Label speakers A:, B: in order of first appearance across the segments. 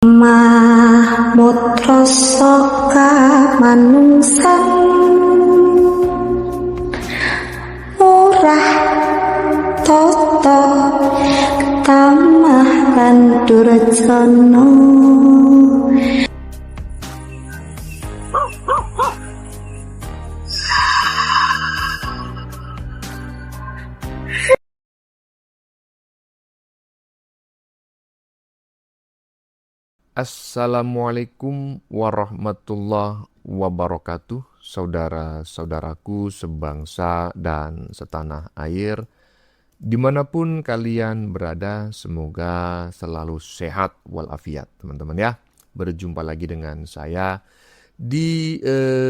A: Mahmud rasa kamanungsan murah tata tamah lan durjana.
B: Assalamualaikum warahmatullahi wabarakatuh, saudara-saudaraku sebangsa dan setanah air. Dimanapun kalian berada, semoga selalu sehat walafiat, teman-teman ya. Berjumpa lagi dengan saya di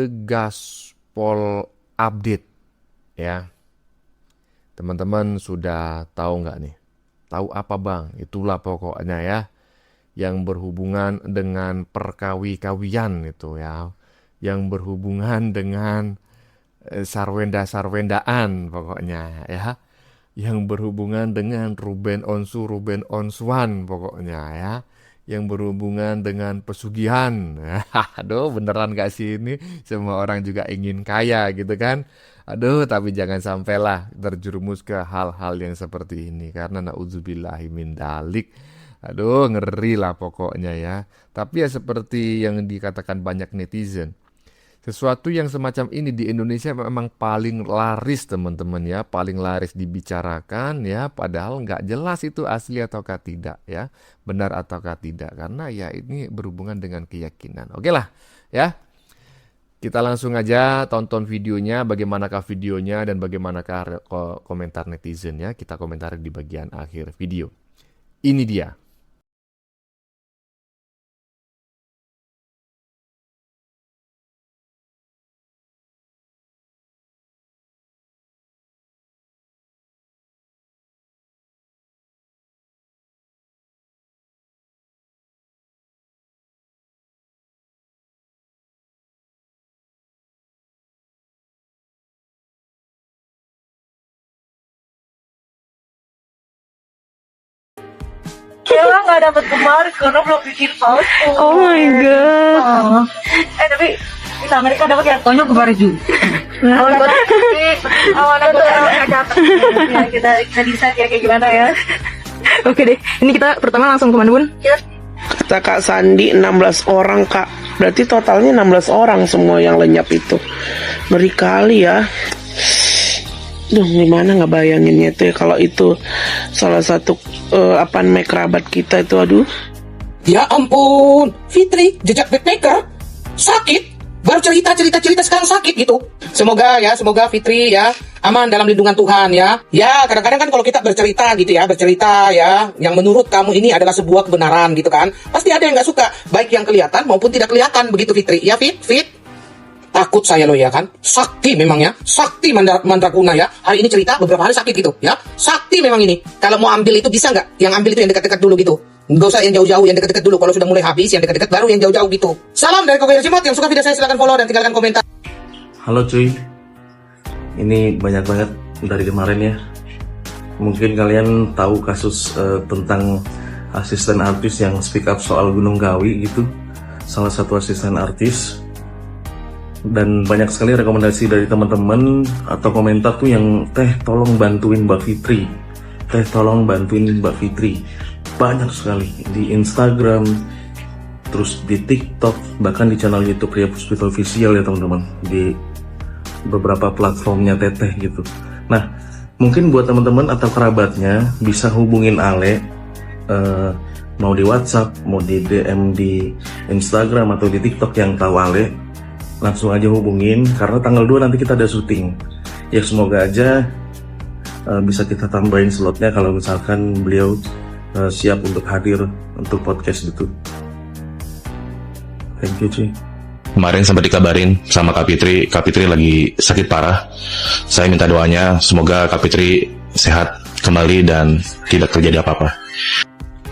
B: Gaspol Update ya. Teman-teman sudah tahu nggak nih? Tahu apa bang? Itulah pokoknya ya, yang berhubungan dengan perkawi-kawian itu ya, yang berhubungan dengan sarwenda-sarwendaan pokoknya ya, yang berhubungan dengan Ruben Onsu, Ruben Onsuan pokoknya ya, yang berhubungan dengan pesugihan. Aduh, beneran gak sih ini? Semua orang juga ingin kaya gitu kan? Aduh, tapi jangan sampailah terjerumus ke hal-hal yang seperti ini, karena na'udzubillahi min dalik. Aduh, ngeri lah pokoknya ya. Tapi ya seperti yang dikatakan banyak netizen, sesuatu yang semacam ini di Indonesia memang paling laris teman-teman ya, paling laris dibicarakan ya, padahal nggak jelas itu asli ataukah tidak ya, benar ataukah tidak, karena ya ini berhubungan dengan keyakinan. Oke lah ya, kita langsung aja tonton videonya, bagaimanakah videonya dan bagaimanakah komentar netizen ya, kita komentari di bagian akhir video. Ini dia.
C: Sheila nggak dapet kemarin karena belum bikin palsu.
A: Oh my god.
C: Tapi di Amerika dapat yang konyol kemarin juga. Awalnya gue nggak dapet. Kita decide kayak gimana ya.
A: Oke deh, ini kita pertama langsung kemana Bun?
D: Kata Kak Sandi 16 orang Kak. Berarti totalnya 16 orang semua yang lenyap itu. Ngeri kali ya. Duh, gimana nggak bayanginnya itu ya, kalau itu salah satu kerabat kita itu, aduh.
E: Ya ampun, Fitri, jejak backpacker, sakit, baru cerita sekarang sakit gitu. Semoga Fitri ya aman dalam lindungan Tuhan ya. Ya kadang-kadang kan kalau kita bercerita gitu ya, yang menurut kamu ini adalah sebuah kebenaran gitu kan, pasti ada yang nggak suka, baik yang kelihatan maupun tidak kelihatan begitu Fitri. Ya Fit. Takut saya loh ya kan, sakti memangnya, sakti mandrakuna ya. Hari ini cerita beberapa hari sakit gitu ya, sakti memang ini. Kalau mau ambil itu bisa nggak? Yang ambil itu yang dekat-dekat dulu gitu. Nggak usah yang jauh-jauh, yang dekat-dekat dulu. Kalau sudah mulai habis, yang dekat-dekat baru yang jauh-jauh gitu. Salam dari Kokoya Cimot. Yang suka video saya silahkan follow dan tinggalkan komentar.
F: Halo cuy, ini banyak banget dari kemarin ya. Mungkin kalian tahu kasus tentang asisten artis yang speak up soal Gunung Kawi gitu. Salah satu asisten artis. Dan banyak sekali rekomendasi dari teman-teman atau komentar tuh yang tolong bantuin Mbak Fitri, tolong bantuin Mbak Fitri. Banyak sekali di Instagram, terus di TikTok, bahkan di channel YouTube Ria Puspita Official ya teman-teman, di beberapa platformnya Teteh gitu. Nah, mungkin buat teman-teman atau kerabatnya bisa hubungin Ale, mau di WhatsApp, mau di DM di Instagram atau di TikTok yang tahu Ale. Langsung aja hubungin, karena tanggal 2 nanti kita ada syuting. Ya semoga aja bisa kita tambahin slotnya kalau misalkan beliau siap untuk hadir untuk podcast gitu. Thank you cuy.
G: Kemarin sempat dikabarin sama Kak Fitri lagi sakit parah. Saya minta doanya, semoga Kak Fitri sehat kembali dan tidak terjadi apa-apa.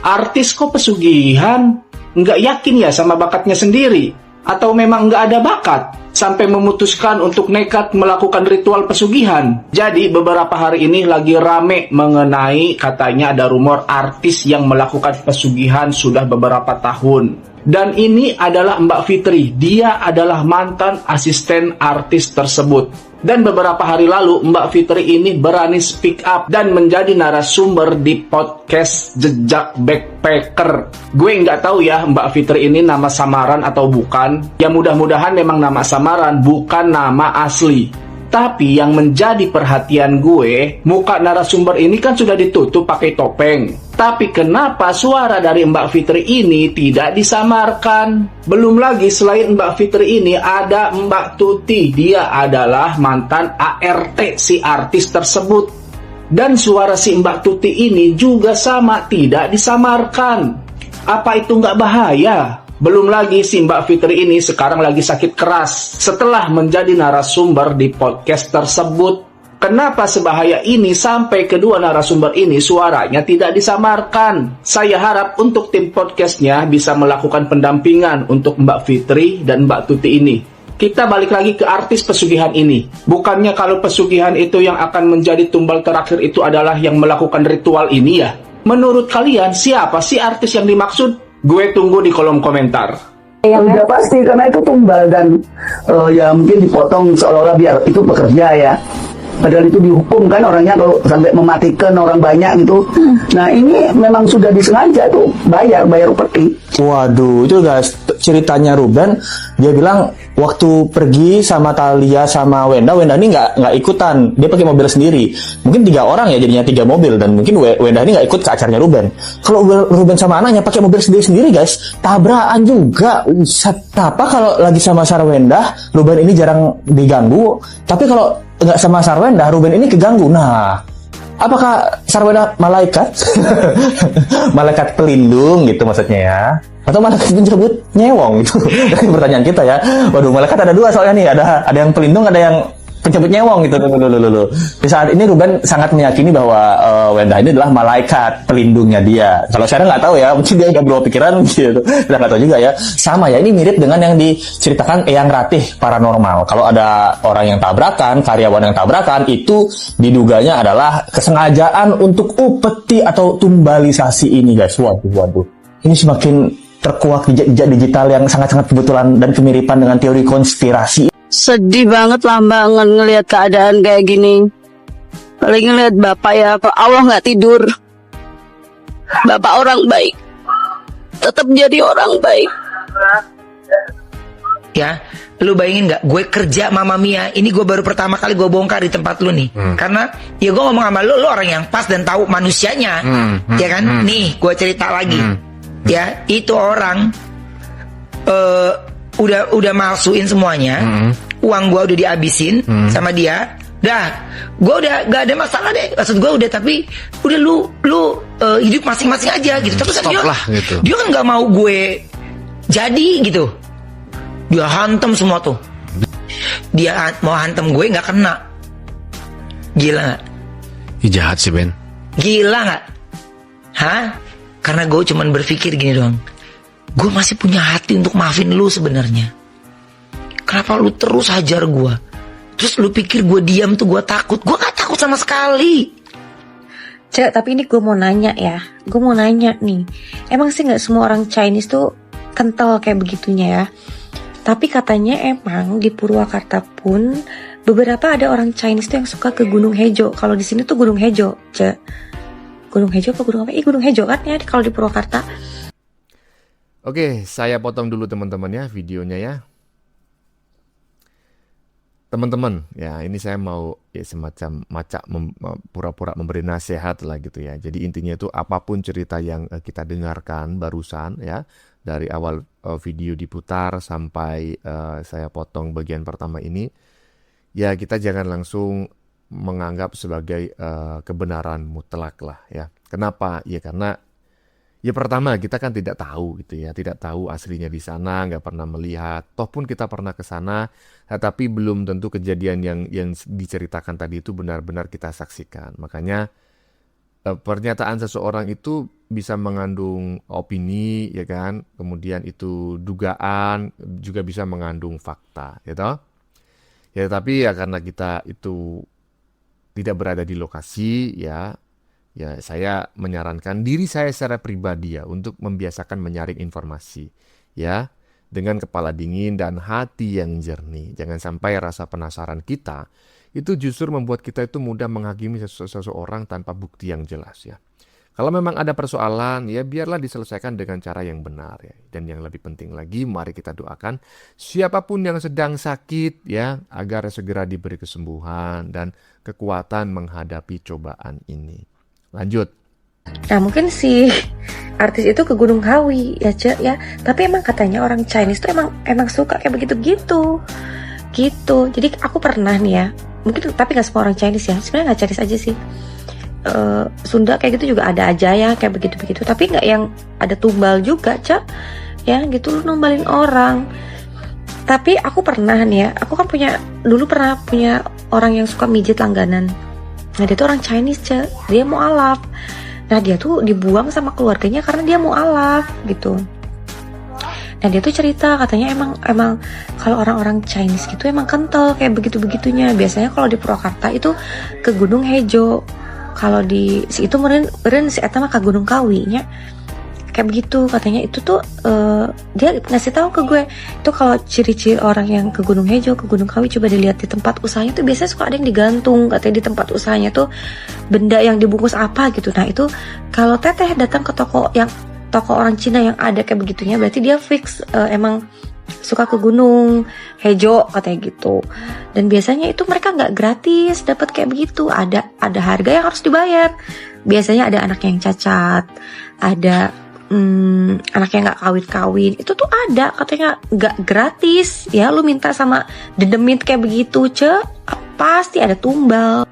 H: Artis kok pesugihan? Nggak yakin ya sama bakatnya sendiri? Atau memang nggak ada bakat? sampai memutuskan untuk nekat melakukan ritual pesugihan. Jadi beberapa hari ini lagi rame mengenai katanya ada rumor artis yang melakukan pesugihan sudah beberapa tahun. Dan ini adalah Mbak Fitri, dia adalah mantan asisten artis tersebut. Dan beberapa hari lalu Mbak Fitri ini berani speak up dan menjadi narasumber di podcast Jejak Backpacker. Gue nggak tahu ya Mbak Fitri ini nama samaran atau bukan. Ya mudah-mudahan memang nama samaran, bukan nama asli. Tapi yang menjadi perhatian gue, muka narasumber ini kan sudah ditutup pakai topeng. Tapi kenapa suara dari Mbak Fitri ini tidak disamarkan? Belum lagi selain Mbak Fitri ini ada Mbak Tuti. Dia adalah mantan ART si artis tersebut. Dan suara si Mbak Tuti ini juga sama, tidak disamarkan. Apa itu nggak bahaya? Belum lagi si Mbak Fitri ini sekarang lagi sakit keras setelah menjadi narasumber di podcast tersebut. Kenapa sebahaya ini sampai kedua narasumber ini suaranya tidak disamarkan? Saya harap untuk tim podcastnya bisa melakukan pendampingan untuk Mbak Fitri dan Mbak Tuti ini. Kita balik lagi ke artis pesugihan ini. Bukannya kalau pesugihan itu yang akan menjadi tumbal terakhir itu adalah yang melakukan ritual ini ya? Menurut kalian siapa sih artis yang dimaksud? Gue tunggu di kolom komentar.
I: Udah pasti karena itu tumbal dan ya mungkin dipotong seolah-olah biar itu bekerja ya. Padahal itu dihukum kan orangnya kalau sampai mematikan orang banyak gitu. Nah ini memang sudah disengaja tuh bayar upeti.
J: Waduh, itu guys ceritanya Ruben. Dia bilang waktu pergi sama Thalia sama Wenda ini nggak ikutan. Dia pakai mobil sendiri. Mungkin 3 orang ya jadinya 3 mobil dan mungkin Wenda ini nggak ikut ke acaranya Ruben. Kalau Ruben sama anaknya pakai mobil sendiri guys, tabrakan juga. Apa kalau lagi sama Sarwenda, Ruben ini jarang diganggu. Tapi kalau nggak sama Sarwenda, Ruben ini keganggu. Nah, apakah Sarwenda malaikat? Malaikat pelindung gitu maksudnya ya? Atau malaikat penjemput nyewong gitu? Dari pertanyaan kita ya. Waduh, malaikat ada 2 soalnya nih. Ada yang pelindung, ada yang penjemput nyewong gitu. Di saat ini Ruben sangat meyakini bahwa Wenda ini adalah malaikat pelindungnya dia. Kalau saya nggak tahu ya, mungkin dia udah berubah pikiran gitu. Kita nggak tahu juga ya. Sama ya, ini mirip dengan yang diceritakan Eyang Ratih paranormal. Kalau ada orang yang tabrakan, karyawan yang tabrakan, itu diduganya adalah kesengajaan untuk upeti atau tumbalisasi ini guys. Waduh. Ini semakin terkuak jejak digital yang sangat-sangat kebetulan dan kemiripan dengan teori konspirasi.
K: Sedih banget lah Mbak ngelihat keadaan kayak gini. Paling ngelihat Bapak ya, Allah nggak tidur. Bapak orang baik, tetap jadi orang baik.
L: Ya, lu bayangin nggak? Gue kerja Mama Mia, ini gue baru pertama kali gue bongkar di tempat lu nih. Karena ya gue ngomong sama lu orang yang pas dan tahu manusianya, ya kan? Nih, gue cerita lagi. Ya, itu orang udah malsuin semuanya, uang gue udah dihabisin sama dia. Dah, gue udah gak ada masalah deh. Maksud gue udah, tapi udah lu hidup masing-masing aja gitu. Tapi kan dia kan gak mau gue jadi gitu. Dia hantem semua tuh. Dia mau hantem gue gak kena. Gila gak?
M: Jahat sih Ben.
L: Gila gak? Hah? Karena gue cuman berpikir gini doang. Gue masih punya hati untuk maafin lu sebenarnya. Kenapa lu terus hajar gue? Terus lu pikir gue diam tuh gue takut? Gue gak takut sama sekali.
C: Cek, tapi ini gue mau nanya ya. Gue mau nanya nih. Emang sih gak semua orang Chinese tuh kental kayak begitunya ya? Tapi katanya emang di Purwakarta pun beberapa ada orang Chinese tuh yang suka ke Gunung Hejo. Kalau di sini tuh Gunung Hejo, Cek. Gunung Hejo apa Gunung apa? Gunung Hejo kan ya kalau di Purwakarta.
B: Oke, saya potong dulu teman-teman ya videonya ya. Teman-teman, ya ini saya mau ya semacam pura-pura memberi nasihat lah gitu ya. Jadi intinya itu apapun cerita yang kita dengarkan barusan ya, dari awal video diputar sampai saya potong bagian pertama ini, ya kita jangan langsung menganggap sebagai kebenaran mutlak lah ya. Kenapa? Ya karena ya pertama kita kan tidak tahu gitu ya, tidak tahu aslinya di sana, nggak pernah melihat. Toh pun kita pernah ke sana, tapi belum tentu kejadian yang diceritakan tadi itu benar-benar kita saksikan. Makanya pernyataan seseorang itu bisa mengandung opini ya kan, kemudian itu dugaan juga bisa mengandung fakta, gitu. Ya tapi ya karena kita itu tidak berada di lokasi ya saya menyarankan diri saya secara pribadi ya untuk membiasakan menyaring informasi ya dengan kepala dingin dan hati yang jernih. Jangan sampai rasa penasaran kita itu justru membuat kita itu mudah menghakimi seseorang tanpa bukti yang jelas ya. Kalau memang ada persoalan, ya biarlah diselesaikan dengan cara yang benar ya. Dan yang lebih penting lagi, mari kita doakan siapapun yang sedang sakit ya, agar segera diberi kesembuhan dan kekuatan menghadapi cobaan ini. Lanjut.
C: Nah mungkin si artis itu ke Gunung Kawi ya Cek ya. Tapi emang katanya orang Chinese tuh emang suka kayak begitu-gitu gitu. Jadi aku pernah nih ya, mungkin tapi gak semua orang Chinese ya, sebenarnya gak Chinese aja sih. Sunda kayak gitu juga ada aja ya kayak begitu-begitu, tapi nggak yang ada tumbal juga Cak ya gitu, lu numbalin orang. Tapi aku pernah nih ya, aku kan dulu pernah punya orang yang suka mijit langganan. Nah dia tuh orang Chinese Cak, dia mualaf. Nah dia tuh dibuang sama keluarganya karena dia mualaf gitu. Dan dia tuh cerita katanya emang kalau orang-orang Chinese gitu emang kental kayak begitu-begitunya. Biasanya kalau di Purwakarta itu ke Gunung Hejo. Kalau di si itu meren si eta mah ke Gunung Kawi nya. Kayak begitu katanya itu tuh dia ngasih tahu ke gue. Itu kalau ciri-ciri orang yang ke Gunung Hejo, ke Gunung Kawi coba dilihat di tempat usahanya tuh biasanya suka ada yang digantung katanya di tempat usahanya tuh benda yang dibungkus apa gitu. Nah, itu kalau teteh datang ke toko orang Cina yang ada kayak begitunya berarti dia fix emang suka ke Gunung Hejo katanya gitu. Dan biasanya itu mereka nggak gratis dapat kayak begitu, ada harga yang harus dibayar. Biasanya ada anak yang cacat, ada anak yang nggak kawin, itu tuh ada katanya nggak gratis ya. Lu minta sama dedemit kayak begitu pasti ada tumbal.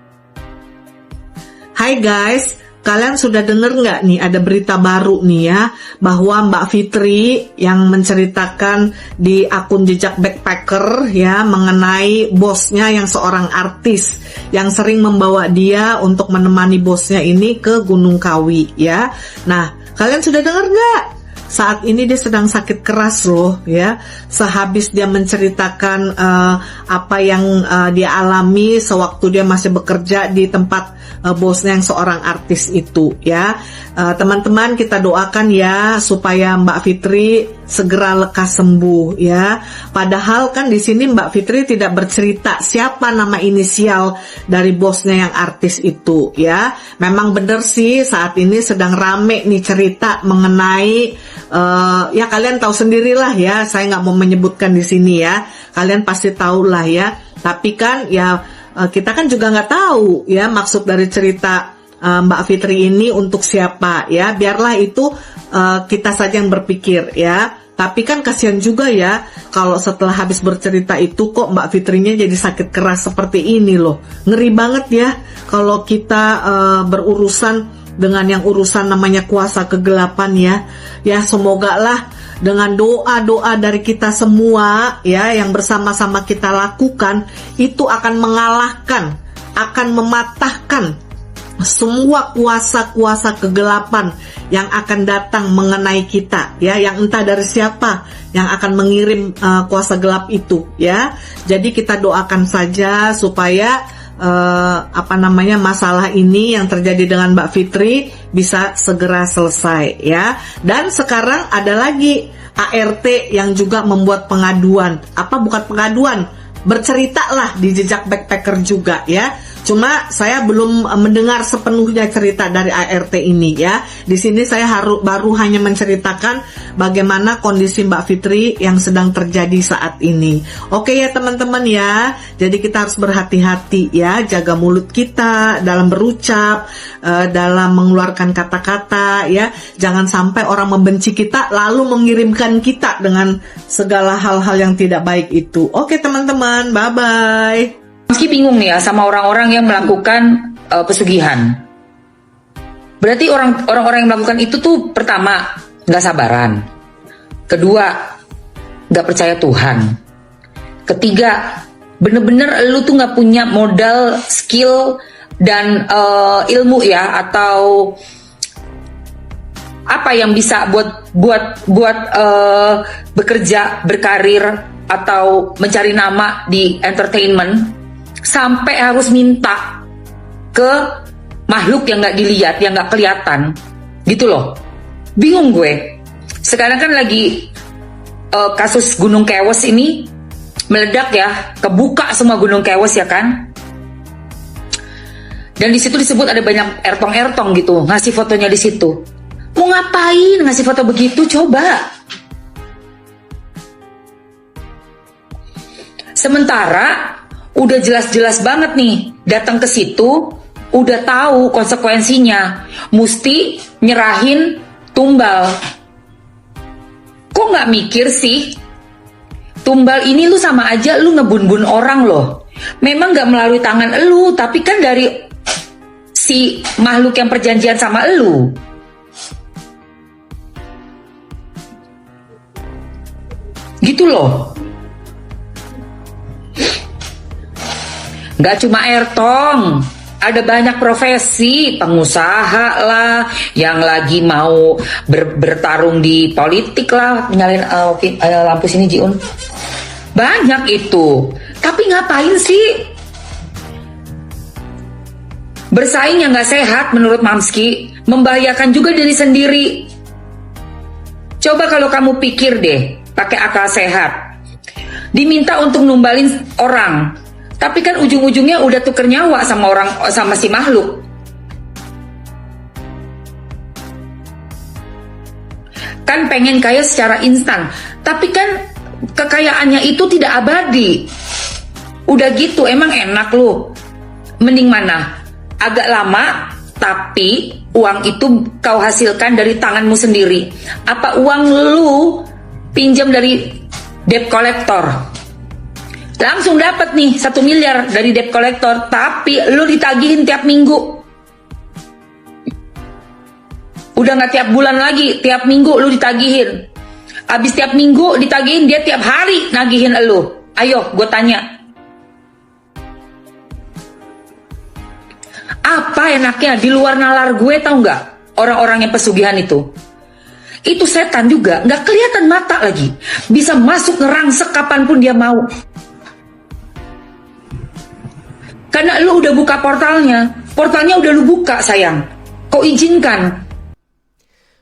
N: Hai guys, kalian sudah denger nggak nih ada berita baru nih ya, bahwa Mbak Fitri yang menceritakan di akun jejak backpacker ya mengenai bosnya yang seorang artis yang sering membawa dia untuk menemani bosnya ini ke Gunung Kawi ya. Nah, kalian sudah dengar nggak? Saat ini dia sedang sakit keras loh ya. Sehabis dia menceritakan apa yang dia alami sewaktu dia masih bekerja di tempat bosnya yang seorang artis itu ya. Teman-teman, kita doakan ya supaya Mbak Fitri segera lekas sembuh ya. Padahal kan di sini Mbak Fitri tidak bercerita siapa nama inisial dari bosnya yang artis itu ya. Memang benar sih saat ini sedang rame nih cerita mengenai ya kalian tahu sendirilah ya. Saya nggak mau menyebutkan di sini ya. Kalian pasti tahu lah ya. Tapi kan ya kita kan juga nggak tahu ya maksud dari cerita Mbak Fitri ini untuk siapa ya. Biarlah itu kita saja yang berpikir ya. Tapi kan kasihan juga ya kalau setelah habis bercerita itu kok Mbak Fitrinya jadi sakit keras seperti ini loh. Ngeri banget ya kalau kita berurusan dengan yang urusan namanya kuasa kegelapan ya. Ya semoga lah dengan doa-doa dari kita semua ya yang bersama-sama kita lakukan itu akan mengalahkan, akan mematahkan semua kuasa-kuasa kegelapan yang akan datang mengenai kita ya, yang entah dari siapa yang akan mengirim kuasa gelap itu ya. Jadi kita doakan saja supaya masalah ini yang terjadi dengan Mbak Fitri bisa segera selesai ya. Dan sekarang ada lagi ART yang juga membuat pengaduan. Bukan pengaduan, berceritalah di jejak backpacker juga ya. Cuma saya belum mendengar sepenuhnya cerita dari ART ini ya. Di sini saya baru hanya menceritakan bagaimana kondisi Mbak Fitri yang sedang terjadi saat ini. Oke ya teman-teman ya. Jadi kita harus berhati-hati ya, jaga mulut kita dalam berucap, dalam mengeluarkan kata-kata ya. Jangan sampai orang membenci kita lalu mengirimkan kita dengan segala hal-hal yang tidak baik itu. Oke teman-teman, bye-bye.
O: Meski bingung nih ya sama orang-orang yang melakukan pesugihan. Berarti orang-orang yang melakukan itu tuh pertama nggak sabaran, kedua nggak percaya Tuhan, ketiga bener-bener lu tuh nggak punya modal, skill dan ilmu ya, atau apa yang bisa buat bekerja, berkarir atau mencari nama di entertainment sampai harus minta ke makhluk yang nggak dilihat, yang nggak kelihatan, gitu loh. Bingung gue. Sekarang kan lagi kasus Gunung Kewes ini meledak ya, kebuka semua Gunung Kewes ya kan. Dan di situ disebut ada banyak ertong-ertong gitu, ngasih fotonya di situ. Mau ngapain ngasih foto begitu coba? Sementara udah jelas-jelas banget nih datang ke situ, udah tahu konsekuensinya, mesti nyerahin tumbal. Kok nggak mikir sih? Tumbal ini lu sama aja lu ngebun-bun orang loh. Memang nggak melalui tangan lu, tapi kan dari si makhluk yang perjanjian sama lu. Gitu loh. Gak cuma ertong, ada banyak profesi, pengusaha lah, yang lagi mau bertarung di politik lah, nyalain lampu sini Jiun. Banyak itu, tapi ngapain sih? Bersaing yang gak sehat menurut Mamski, membahayakan juga diri sendiri. Coba kalau kamu pikir deh, pakai akal sehat. Diminta untuk numbalin orang, tapi kan ujung-ujungnya udah tuker nyawa sama orang, sama si makhluk. Kan pengen kaya secara instan, tapi kan kekayaannya itu tidak abadi. Udah gitu emang enak lu. Mending mana? Agak lama, tapi uang itu kau hasilkan dari tanganmu sendiri. Apa uang lu pinjam dari debt collector? Langsung dapat nih 1 miliar dari debt collector, tapi lu ditagihin tiap minggu. Udah nggak tiap bulan lagi, tiap minggu lu ditagihin. Abis tiap minggu ditagihin, dia tiap hari nagihin lu. Ayo, gue tanya. Apa enaknya di luar nalar gue, tau nggak? Orang-orang yang pesugihan itu setan juga, nggak kelihatan mata lagi. Bisa masuk ngerangsek kapanpun dia mau. Karena lu udah buka portalnya udah lu buka sayang. Kau izinkan.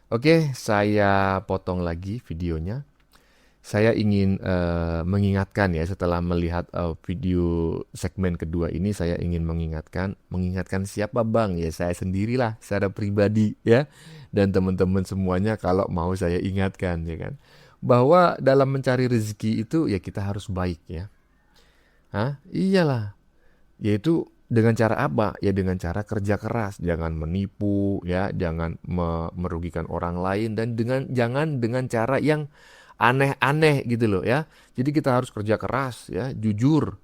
B: Oke, saya potong lagi videonya. Saya ingin mengingatkan ya, setelah melihat video segmen kedua ini, saya ingin mengingatkan siapa bang? Ya saya sendirilah secara pribadi ya. Dan teman-teman semuanya kalau mau saya ingatkan ya kan. Bahwa dalam mencari rezeki itu ya kita harus baik ya. Hah? Iyalah. Yaitu dengan cara apa? Ya dengan cara kerja keras, jangan menipu ya, jangan merugikan orang lain, dan jangan dengan cara yang aneh-aneh gitu loh ya. Jadi kita harus kerja keras ya, jujur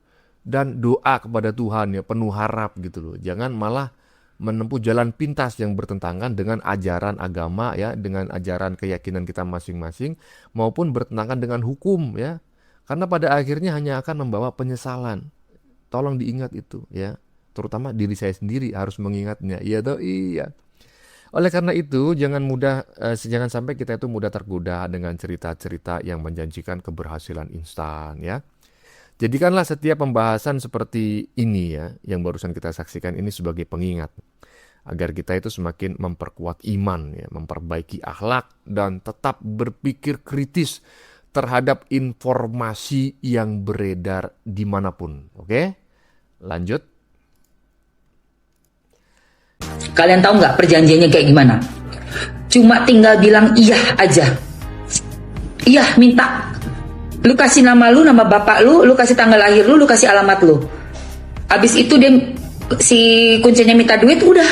B: dan doa kepada Tuhan ya, penuh harap gitu loh. Jangan malah menempuh jalan pintas yang bertentangan dengan ajaran agama ya, dengan ajaran keyakinan kita masing-masing, maupun bertentangan dengan hukum ya. Karena pada akhirnya hanya akan membawa penyesalan. Tolong diingat itu ya, terutama diri saya sendiri harus mengingatnya. Iya toh, iya. Oleh karena itu jangan sampai kita itu mudah tergoda dengan cerita-cerita yang menjanjikan keberhasilan instan ya. Jadikanlah setiap pembahasan seperti ini ya, yang barusan kita saksikan ini sebagai pengingat agar kita itu semakin memperkuat iman ya, memperbaiki akhlak dan tetap berpikir kritis terhadap informasi yang beredar dimanapun. Oke? Lanjut.
O: Kalian tahu nggak perjanjiannya kayak gimana? Cuma tinggal bilang iya aja. Iya, minta. Lu kasih nama lu, nama bapak lu kasih tanggal lahir lu kasih alamat lu. Abis itu dia si kuncinya minta duit, udah.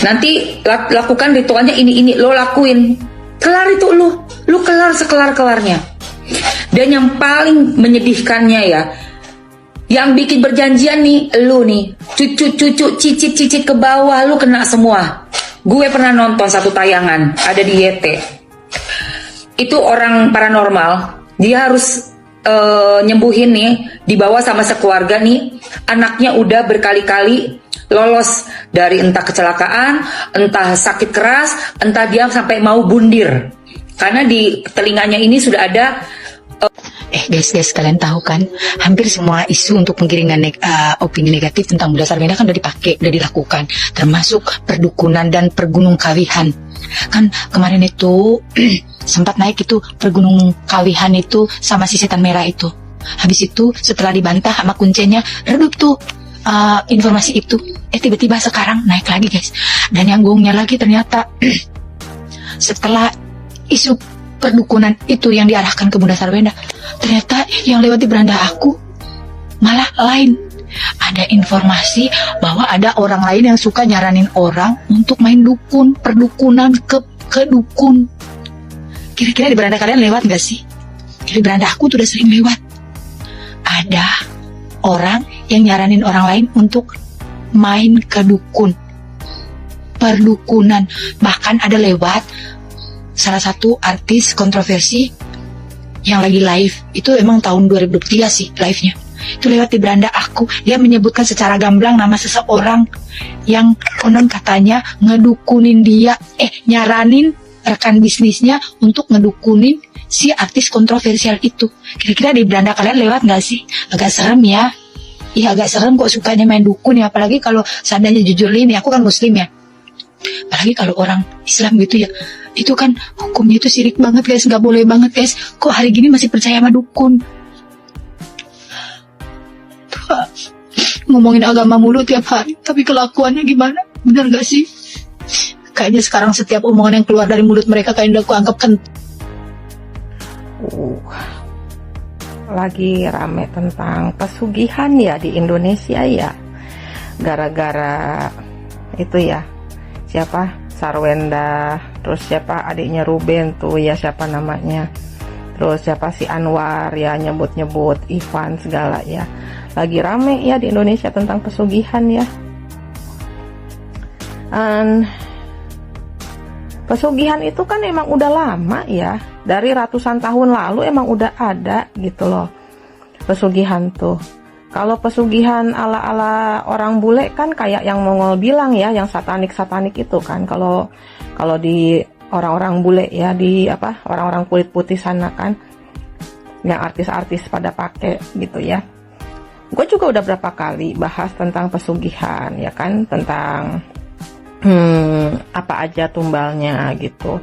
O: Nanti lakukan ritualnya ini lo lakuin. Kelar itu lu kelar sekelar-kelarnya. Dan yang paling menyedihkannya ya, yang bikin perjanjian nih, lu nih, cucu-cucu, cicit-cicit ke bawah, lu kena semua. Gue pernah nonton satu tayangan, ada di YT. Itu orang paranormal, dia harus nyembuhin nih, dibawa sama sekeluarga nih, anaknya udah berkali-kali lolos dari entah kecelakaan, entah sakit keras, entah dia sampai mau bundir. Karena di telinganya ini sudah ada
P: Guys, kalian tahu kan, hampir semua isu untuk penggiringan opini negatif tentang Buddha Sarwenda kan udah dilakukan, termasuk perdukunan dan pergunung kawihan. Kan kemarin itu sempat naik itu pergunung kawihan itu sama si setan merah itu. Habis itu setelah dibantah sama kuncinya, redup tuh informasi itu. Tiba-tiba sekarang naik lagi guys. Dan yang gongnya lagi ternyata setelah isu perdukunan itu yang diarahkan ke Buddha Sarwenda, ternyata yang lewat di beranda aku malah lain. Ada informasi bahwa ada orang lain yang suka nyaranin orang untuk main dukun, perdukunan ke dukun. Kira-kira di beranda kalian lewat gak sih? Di beranda aku tuh udah sering lewat. Ada orang yang nyaranin orang lain untuk main ke dukun, perdukunan. Bahkan ada lewat salah satu artis kontroversi yang lagi live, itu emang tahun 2023 sih live-nya. Itu lewat di beranda aku, dia menyebutkan secara gamblang nama seseorang yang konon katanya ngedukunin dia, nyaranin rekan bisnisnya untuk ngedukunin si artis kontroversial itu. Kira-kira di beranda kalian lewat gak sih? Agak serem ya. Iya agak serem kok sukanya main dukun ya, apalagi kalau seandainya jujur ini, aku kan muslim ya. Apalagi kalau orang Islam gitu ya, itu kan hukumnya itu syirik banget guys, nggak boleh banget guys. Kok hari gini masih percaya sama dukun? Tuh, ngomongin agama mulu tiap hari, tapi kelakuannya gimana? Bener gak sih? Kayaknya sekarang setiap omongan yang keluar dari mulut mereka kayak udah aku anggap
Q: lagi rame tentang pesugihan ya di Indonesia ya, gara-gara itu ya, siapa Sarwenda, terus siapa adiknya Ruben tuh ya, siapa namanya, terus siapa si Anwar ya, nyebut-nyebut Ivan segala ya, lagi rame ya di Indonesia tentang pesugihan ya. Pesugihan itu kan emang udah lama ya, dari ratusan tahun lalu emang udah ada gitu loh pesugihan tuh. Kalau pesugihan ala-ala orang bule kan kayak yang Mongol bilang ya, yang satanik-satanik itu kan. Kalau di orang-orang bule ya, di apa, orang-orang kulit putih sana kan, yang artis-artis pada pakai gitu ya. Gue juga udah berapa kali bahas tentang pesugihan ya kan, tentang apa aja tumbalnya gitu.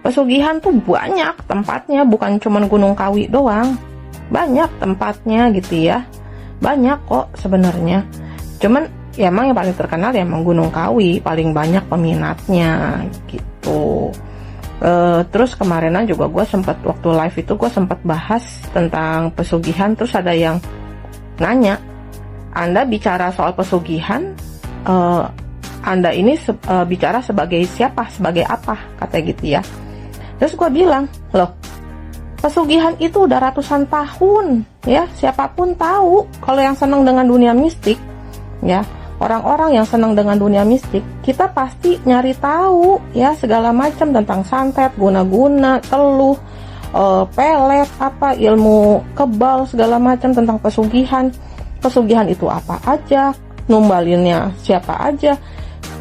Q: Pesugihan tuh banyak tempatnya, bukan cuman Gunung Kawi doang, banyak tempatnya gitu ya, banyak kok sebenarnya. Cuman ya emang yang paling terkenal ya emang Gunung Kawi, paling banyak peminatnya gitu. Terus kemarinan juga gue sempat waktu live itu gue sempat bahas tentang pesugihan, terus ada yang nanya, Anda bicara soal pesugihan, Anda ini bicara sebagai siapa, sebagai apa, katanya gitu ya. Terus gue bilang, loh, pesugihan itu udah ratusan tahun ya, siapapun tahu. Kalau yang senang dengan dunia mistik ya, orang-orang yang senang dengan dunia mistik, kita pasti nyari tahu ya segala macam tentang santet, guna-guna, teluh, pelet, apa, ilmu kebal, segala macam tentang pesugihan. Pesugihan itu apa aja, numbalinnya siapa aja.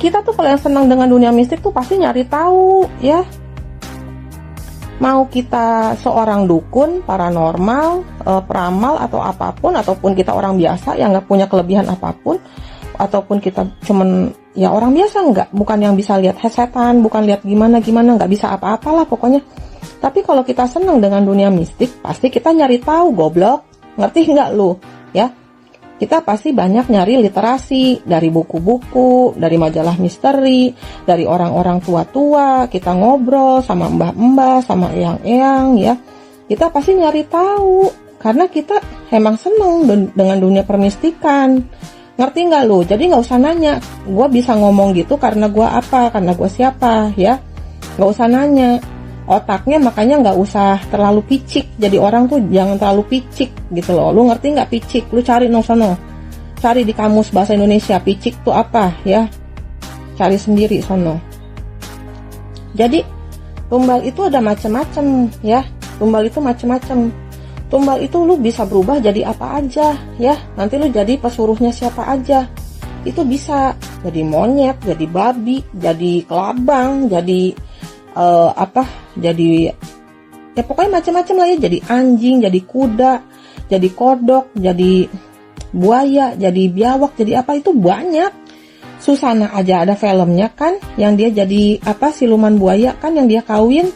Q: Kita tuh kalau yang senang dengan dunia mistik tuh pasti nyari tahu ya. Mau kita seorang dukun, paranormal, peramal atau apapun, ataupun kita orang biasa yang nggak punya kelebihan apapun, ataupun kita cuman ya orang biasa, bukan yang bisa lihat setan, bukan lihat gimana-gimana, nggak bisa apa-apalah pokoknya. Tapi kalau kita senang dengan dunia mistik, pasti kita nyari tahu, goblok. Ngerti nggak lu? Ya. Kita pasti banyak nyari literasi dari buku-buku, dari majalah misteri, dari orang-orang tua-tua, kita ngobrol sama mbah-mbah, sama eyang-eyang ya. Kita pasti nyari tahu karena kita emang seneng dengan dunia permistikan. Ngerti nggak lu? Jadi nggak usah nanya, gue bisa ngomong gitu karena gue apa, karena gue siapa ya. Nggak usah nanya. Otaknya makanya nggak usah terlalu picik. Jadi orang tuh jangan terlalu picik gitu loh. Lu ngerti nggak picik? Lu cari sono, cari di kamus bahasa Indonesia picik tuh apa ya, cari sendiri sono. Jadi tumbal itu ada macam-macam ya. Tumbal itu macam-macam. Tumbal itu lu bisa berubah jadi apa aja ya. Nanti lu jadi pesuruhnya siapa aja. Itu bisa jadi monyet, jadi babi, jadi kelabang, jadi jadi ya pokoknya macam-macam lah ya, jadi anjing, jadi kuda, jadi kodok, jadi buaya, jadi biawak, jadi apa, itu banyak. Susana aja ada filmnya kan, yang dia jadi siluman buaya kan, yang dia kawin.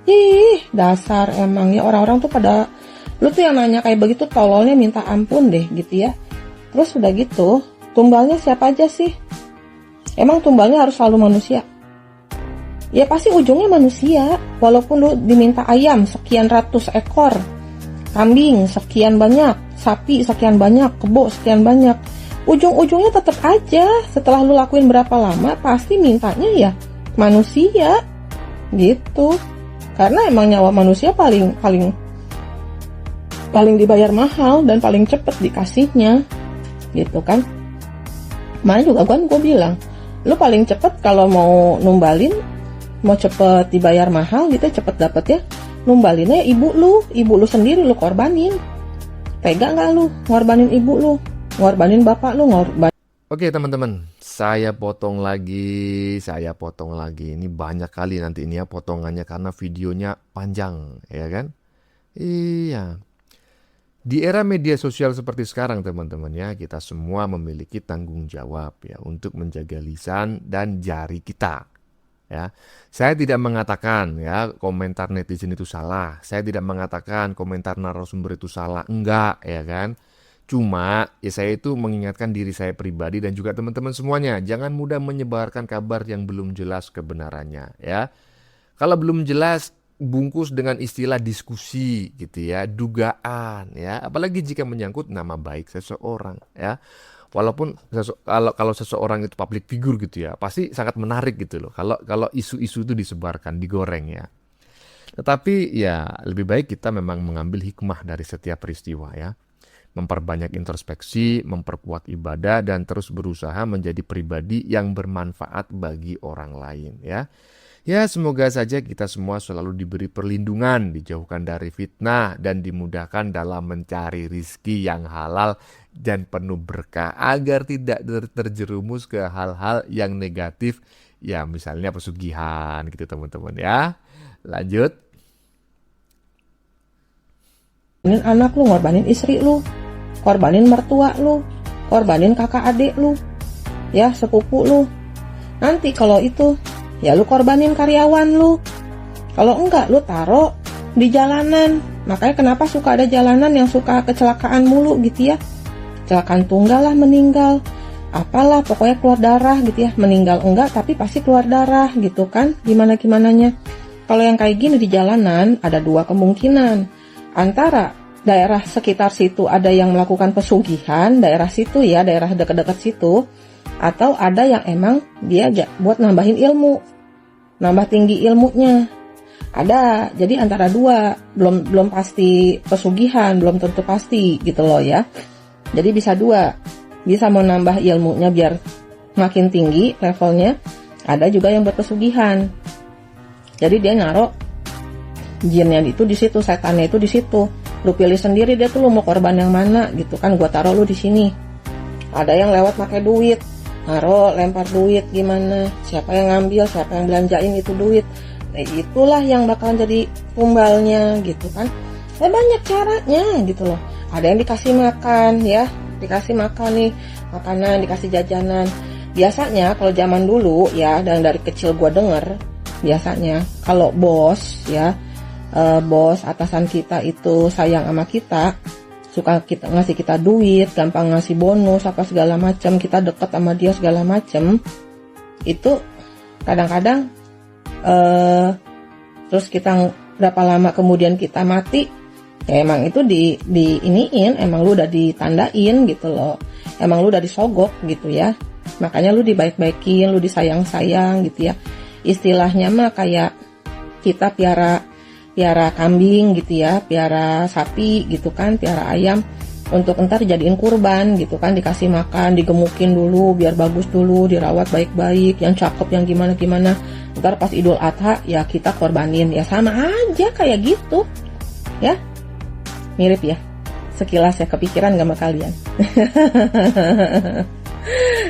Q: Ih, dasar emang ya orang-orang tuh pada, lu tuh yang nanya kayak begitu tololnya minta ampun deh gitu ya. Terus udah gitu, tumbalnya siapa aja sih? Emang tumbalnya harus selalu manusia? Ya pasti ujungnya manusia. Walaupun lu diminta ayam sekian ratus ekor, kambing sekian banyak, sapi sekian banyak, kebo sekian banyak, ujung-ujungnya tetap aja setelah lu lakuin berapa lama pasti mintanya ya manusia gitu. Karena emang nyawa manusia paling dibayar mahal dan paling cepet dikasihnya gitu kan. Mana juga gue bilang, lu paling cepet kalau mau numbalin, mau cepet dibayar mahal gitu, cepet dapet ya, numbalinnya ibu lu sendiri lu korbanin. Tega nggak lu ngorbanin ibu lu, ngorbanin bapak lu,
B: Oke teman-teman, saya potong lagi. Ini banyak kali nanti ini ya potongannya karena videonya panjang, ya kan? Iya. Di era media sosial seperti sekarang teman-teman ya, kita semua memiliki tanggung jawab ya untuk menjaga lisan dan jari kita. Ya, saya tidak mengatakan ya komentar netizen itu salah. Saya tidak mengatakan komentar narasumber itu salah. Enggak, ya kan? Cuma ya saya itu mengingatkan diri saya pribadi dan juga teman-teman semuanya, jangan mudah menyebarkan kabar yang belum jelas kebenarannya ya. Kalau belum jelas, bungkus dengan istilah diskusi gitu ya, dugaan ya, apalagi jika menyangkut nama baik seseorang ya. Walaupun kalau seseorang itu public figure gitu ya, pasti sangat menarik gitu loh kalau isu-isu itu disebarkan, digoreng ya. Tetapi ya lebih baik kita memang mengambil hikmah dari setiap peristiwa ya. Memperbanyak introspeksi, memperkuat ibadah, dan terus berusaha menjadi pribadi yang bermanfaat bagi orang lain ya. Ya semoga saja kita semua selalu diberi perlindungan, dijauhkan dari fitnah, dan dimudahkan dalam mencari rizki yang halal dan penuh berkah agar tidak terjerumus ke hal-hal yang negatif ya, misalnya pesugihan gitu teman-teman ya. Lanjut.
Q: Ngorbanin anak lu, ngorbanin istri lu, korbanin mertua lu, korbanin kakak adik lu, ya sepupu lu. Nanti kalau itu ya lu korbanin karyawan lu. Kalau enggak lu taruh di jalanan. Makanya kenapa suka ada jalanan yang suka kecelakaan mulu gitu ya. Kecelakaan tunggal lah, meninggal, apalah pokoknya keluar darah gitu ya. Meninggal enggak tapi pasti keluar darah gitu kan. Gimana-gimananya. Kalau yang kayak gini di jalanan ada dua kemungkinan. Antara daerah sekitar situ ada yang melakukan pesugihan, daerah situ ya, daerah dekat-dekat situ. Atau ada yang emang dia buat nambahin ilmu, nambah tinggi ilmunya. Ada, jadi antara dua, belum pasti pesugihan, belum tentu pasti gitu loh ya. Jadi bisa dua, bisa mau nambah ilmunya biar makin tinggi levelnya. Ada juga yang buat pesugihan. Jadi dia naruh jinnya itu di situ, setannya itu di situ. Lu pilih sendiri dia tuh lu mau korban yang mana gitu kan. Gua taruh lu di sini. Ada yang lewat pakai duit. Naruh, lempar duit gimana, siapa yang ngambil, siapa yang belanjain itu duit, nah, itulah yang bakalan jadi tumbalnya gitu kan. Banyak caranya gitu loh. Ada yang dikasih makan ya, dikasih makan nih, makanan, dikasih jajanan. Biasanya kalau zaman dulu ya, dan dari kecil gua denger, biasanya kalau bos ya, bos atasan kita itu sayang sama kita, suka kita ngasih kita duit, gampang ngasih bonus apa segala macam, kita deket sama dia segala macam, itu kadang-kadang terus kita berapa lama kemudian kita mati, ya emang itu di iniin, emang lu udah ditandain gitu loh, emang lu udah disogok gitu ya, makanya lu dibaik-baikin, lu disayang-sayang gitu ya. Istilahnya mah kayak kita piara kambing gitu ya, piara sapi gitu kan, piara ayam untuk entar jadiin kurban gitu kan, dikasih makan, digemukin dulu biar bagus dulu, dirawat baik-baik, yang cakep, yang gimana-gimana. Ntar pas Idul Adha ya kita korbanin, ya sama aja kayak gitu ya, mirip ya, sekilas ya, kepikiran gak sama kalian?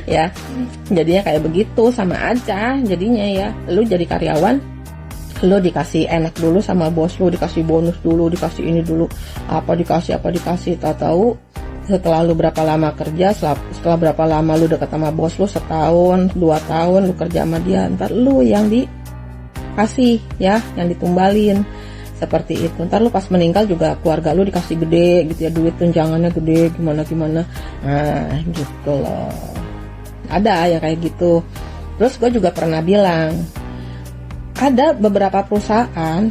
Q: Ya jadinya kayak begitu, sama aja jadinya ya. Lu jadi karyawan Lo dikasih enak dulu sama bos lo, dikasih bonus dulu, dikasih ini dulu, apa dikasih, tahu setelah lu berapa lama kerja, setelah berapa lama lu deket sama bos lu, setahun, 2 tahun lu kerja sama dia, ntar lu yang dikasih ya, yang ditumbalin seperti itu. Ntar lu pas meninggal juga keluarga lu dikasih gede gitu ya, duit tunjangannya gede, gimana, nah gitu loh. Ada ya kayak gitu. Terus gue juga pernah bilang, ada beberapa perusahaan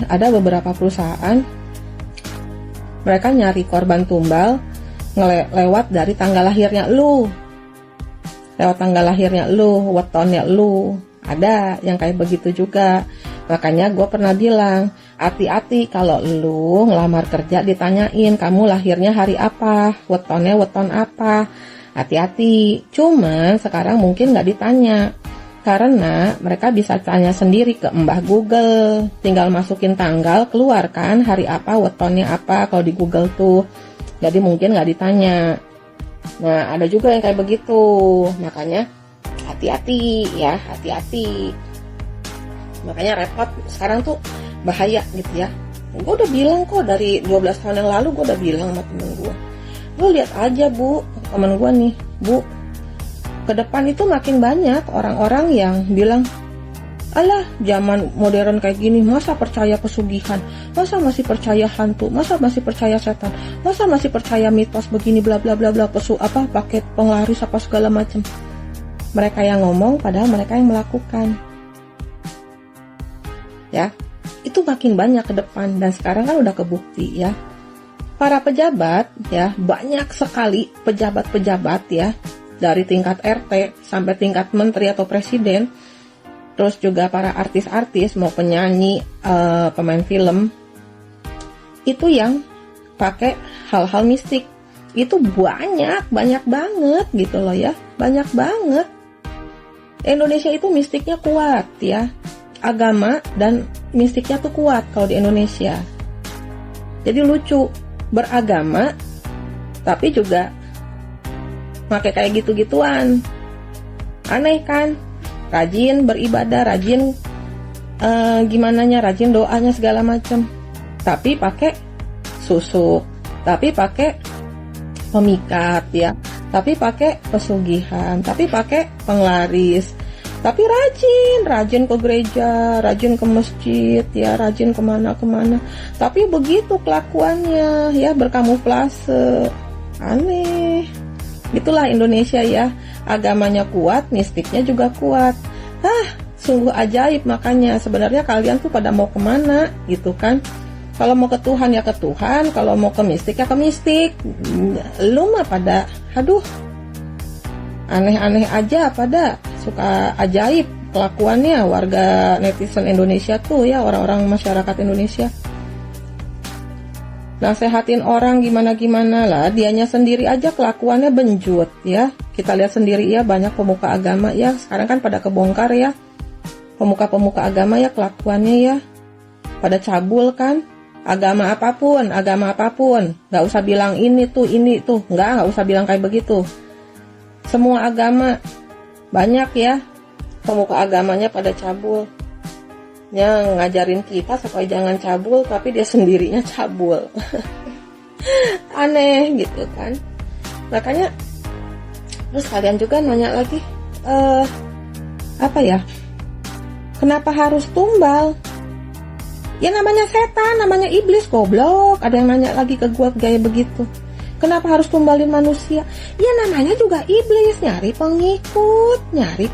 Q: mereka nyari korban tumbal lewat dari tanggal lahirnya lu, wetonnya lu. Ada yang kayak begitu juga. Makanya gue pernah bilang, hati-hati kalau lu ngelamar kerja ditanyain kamu lahirnya hari apa, wetonnya weton apa. Hati-hati. Cuman sekarang mungkin nggak ditanya, karena mereka bisa tanya sendiri ke Mbah Google. Tinggal masukin tanggal, keluar kan hari apa, wetonnya apa kalau di Google tuh. Jadi mungkin nggak ditanya. Nah, ada juga yang kayak begitu. Makanya hati-hati ya, hati-hati. Makanya repot sekarang tuh, bahaya gitu ya. Gue udah bilang kok dari 12 tahun yang lalu, gue udah bilang sama temen gue. Lu lihat aja Bu, temen gue nih, Bu, ke depan itu makin banyak orang-orang yang bilang, alah zaman modern kayak gini, masa percaya pesugihan, masa masih percaya hantu, masa masih percaya setan, masa masih percaya mitos begini bla bla bla bla, paket penglaris apa segala macam. Mereka yang ngomong padahal mereka yang melakukan. Ya, itu makin banyak ke depan, dan sekarang kan udah kebukti ya. Para pejabat ya, banyak sekali pejabat-pejabat ya, dari tingkat RT sampai tingkat menteri atau presiden. Terus juga para artis-artis, mau penyanyi, pemain film, itu yang pakai hal-hal mistik. Itu banyak banget gitu loh ya, banyak banget. Indonesia itu mistiknya kuat ya, agama dan mistiknya tuh kuat kalau di Indonesia. Jadi lucu, beragama tapi juga pakai kayak gitu-gituan. Aneh kan? Rajin beribadah, rajin rajin doanya segala macam. Tapi pakai susuk, tapi pakai pemikat ya, tapi pakai pesugihan, tapi pakai penglaris. Tapi rajin ke gereja, rajin ke masjid ya, rajin kemana-kemana. Tapi begitu kelakuannya ya, berkamuflase. Aneh. Itulah Indonesia ya, agamanya kuat, mistiknya juga kuat. Sungguh ajaib. Makanya sebenarnya kalian tuh pada mau kemana gitu kan. Kalau mau ke Tuhan ya ke Tuhan, kalau mau ke mistik ya ke mistik. Lu mah pada aneh-aneh aja, pada suka ajaib kelakuannya warga netizen Indonesia tuh ya, orang-orang masyarakat Indonesia. Nasehatin orang gimana-gimana lah, dianya sendiri aja kelakuannya benjut ya. Kita lihat sendiri ya, banyak pemuka agama ya, sekarang kan pada kebongkar ya. Pemuka-pemuka agama ya kelakuannya ya, pada cabul kan. Agama apapun, nggak usah bilang ini tuh, nggak usah bilang kayak begitu. Semua agama, banyak ya, pemuka agamanya pada cabul. Yang ngajarin kita supaya jangan cabul, tapi dia sendirinya cabul. Aneh gitu kan. Makanya terus kalian juga nanya lagi, kenapa harus tumbal? Ya namanya setan, namanya iblis, goblok. Ada yang nanya lagi ke gua gaya begitu. Kenapa harus tumbalin manusia? Ya namanya juga iblis, nyari pengikut, nyari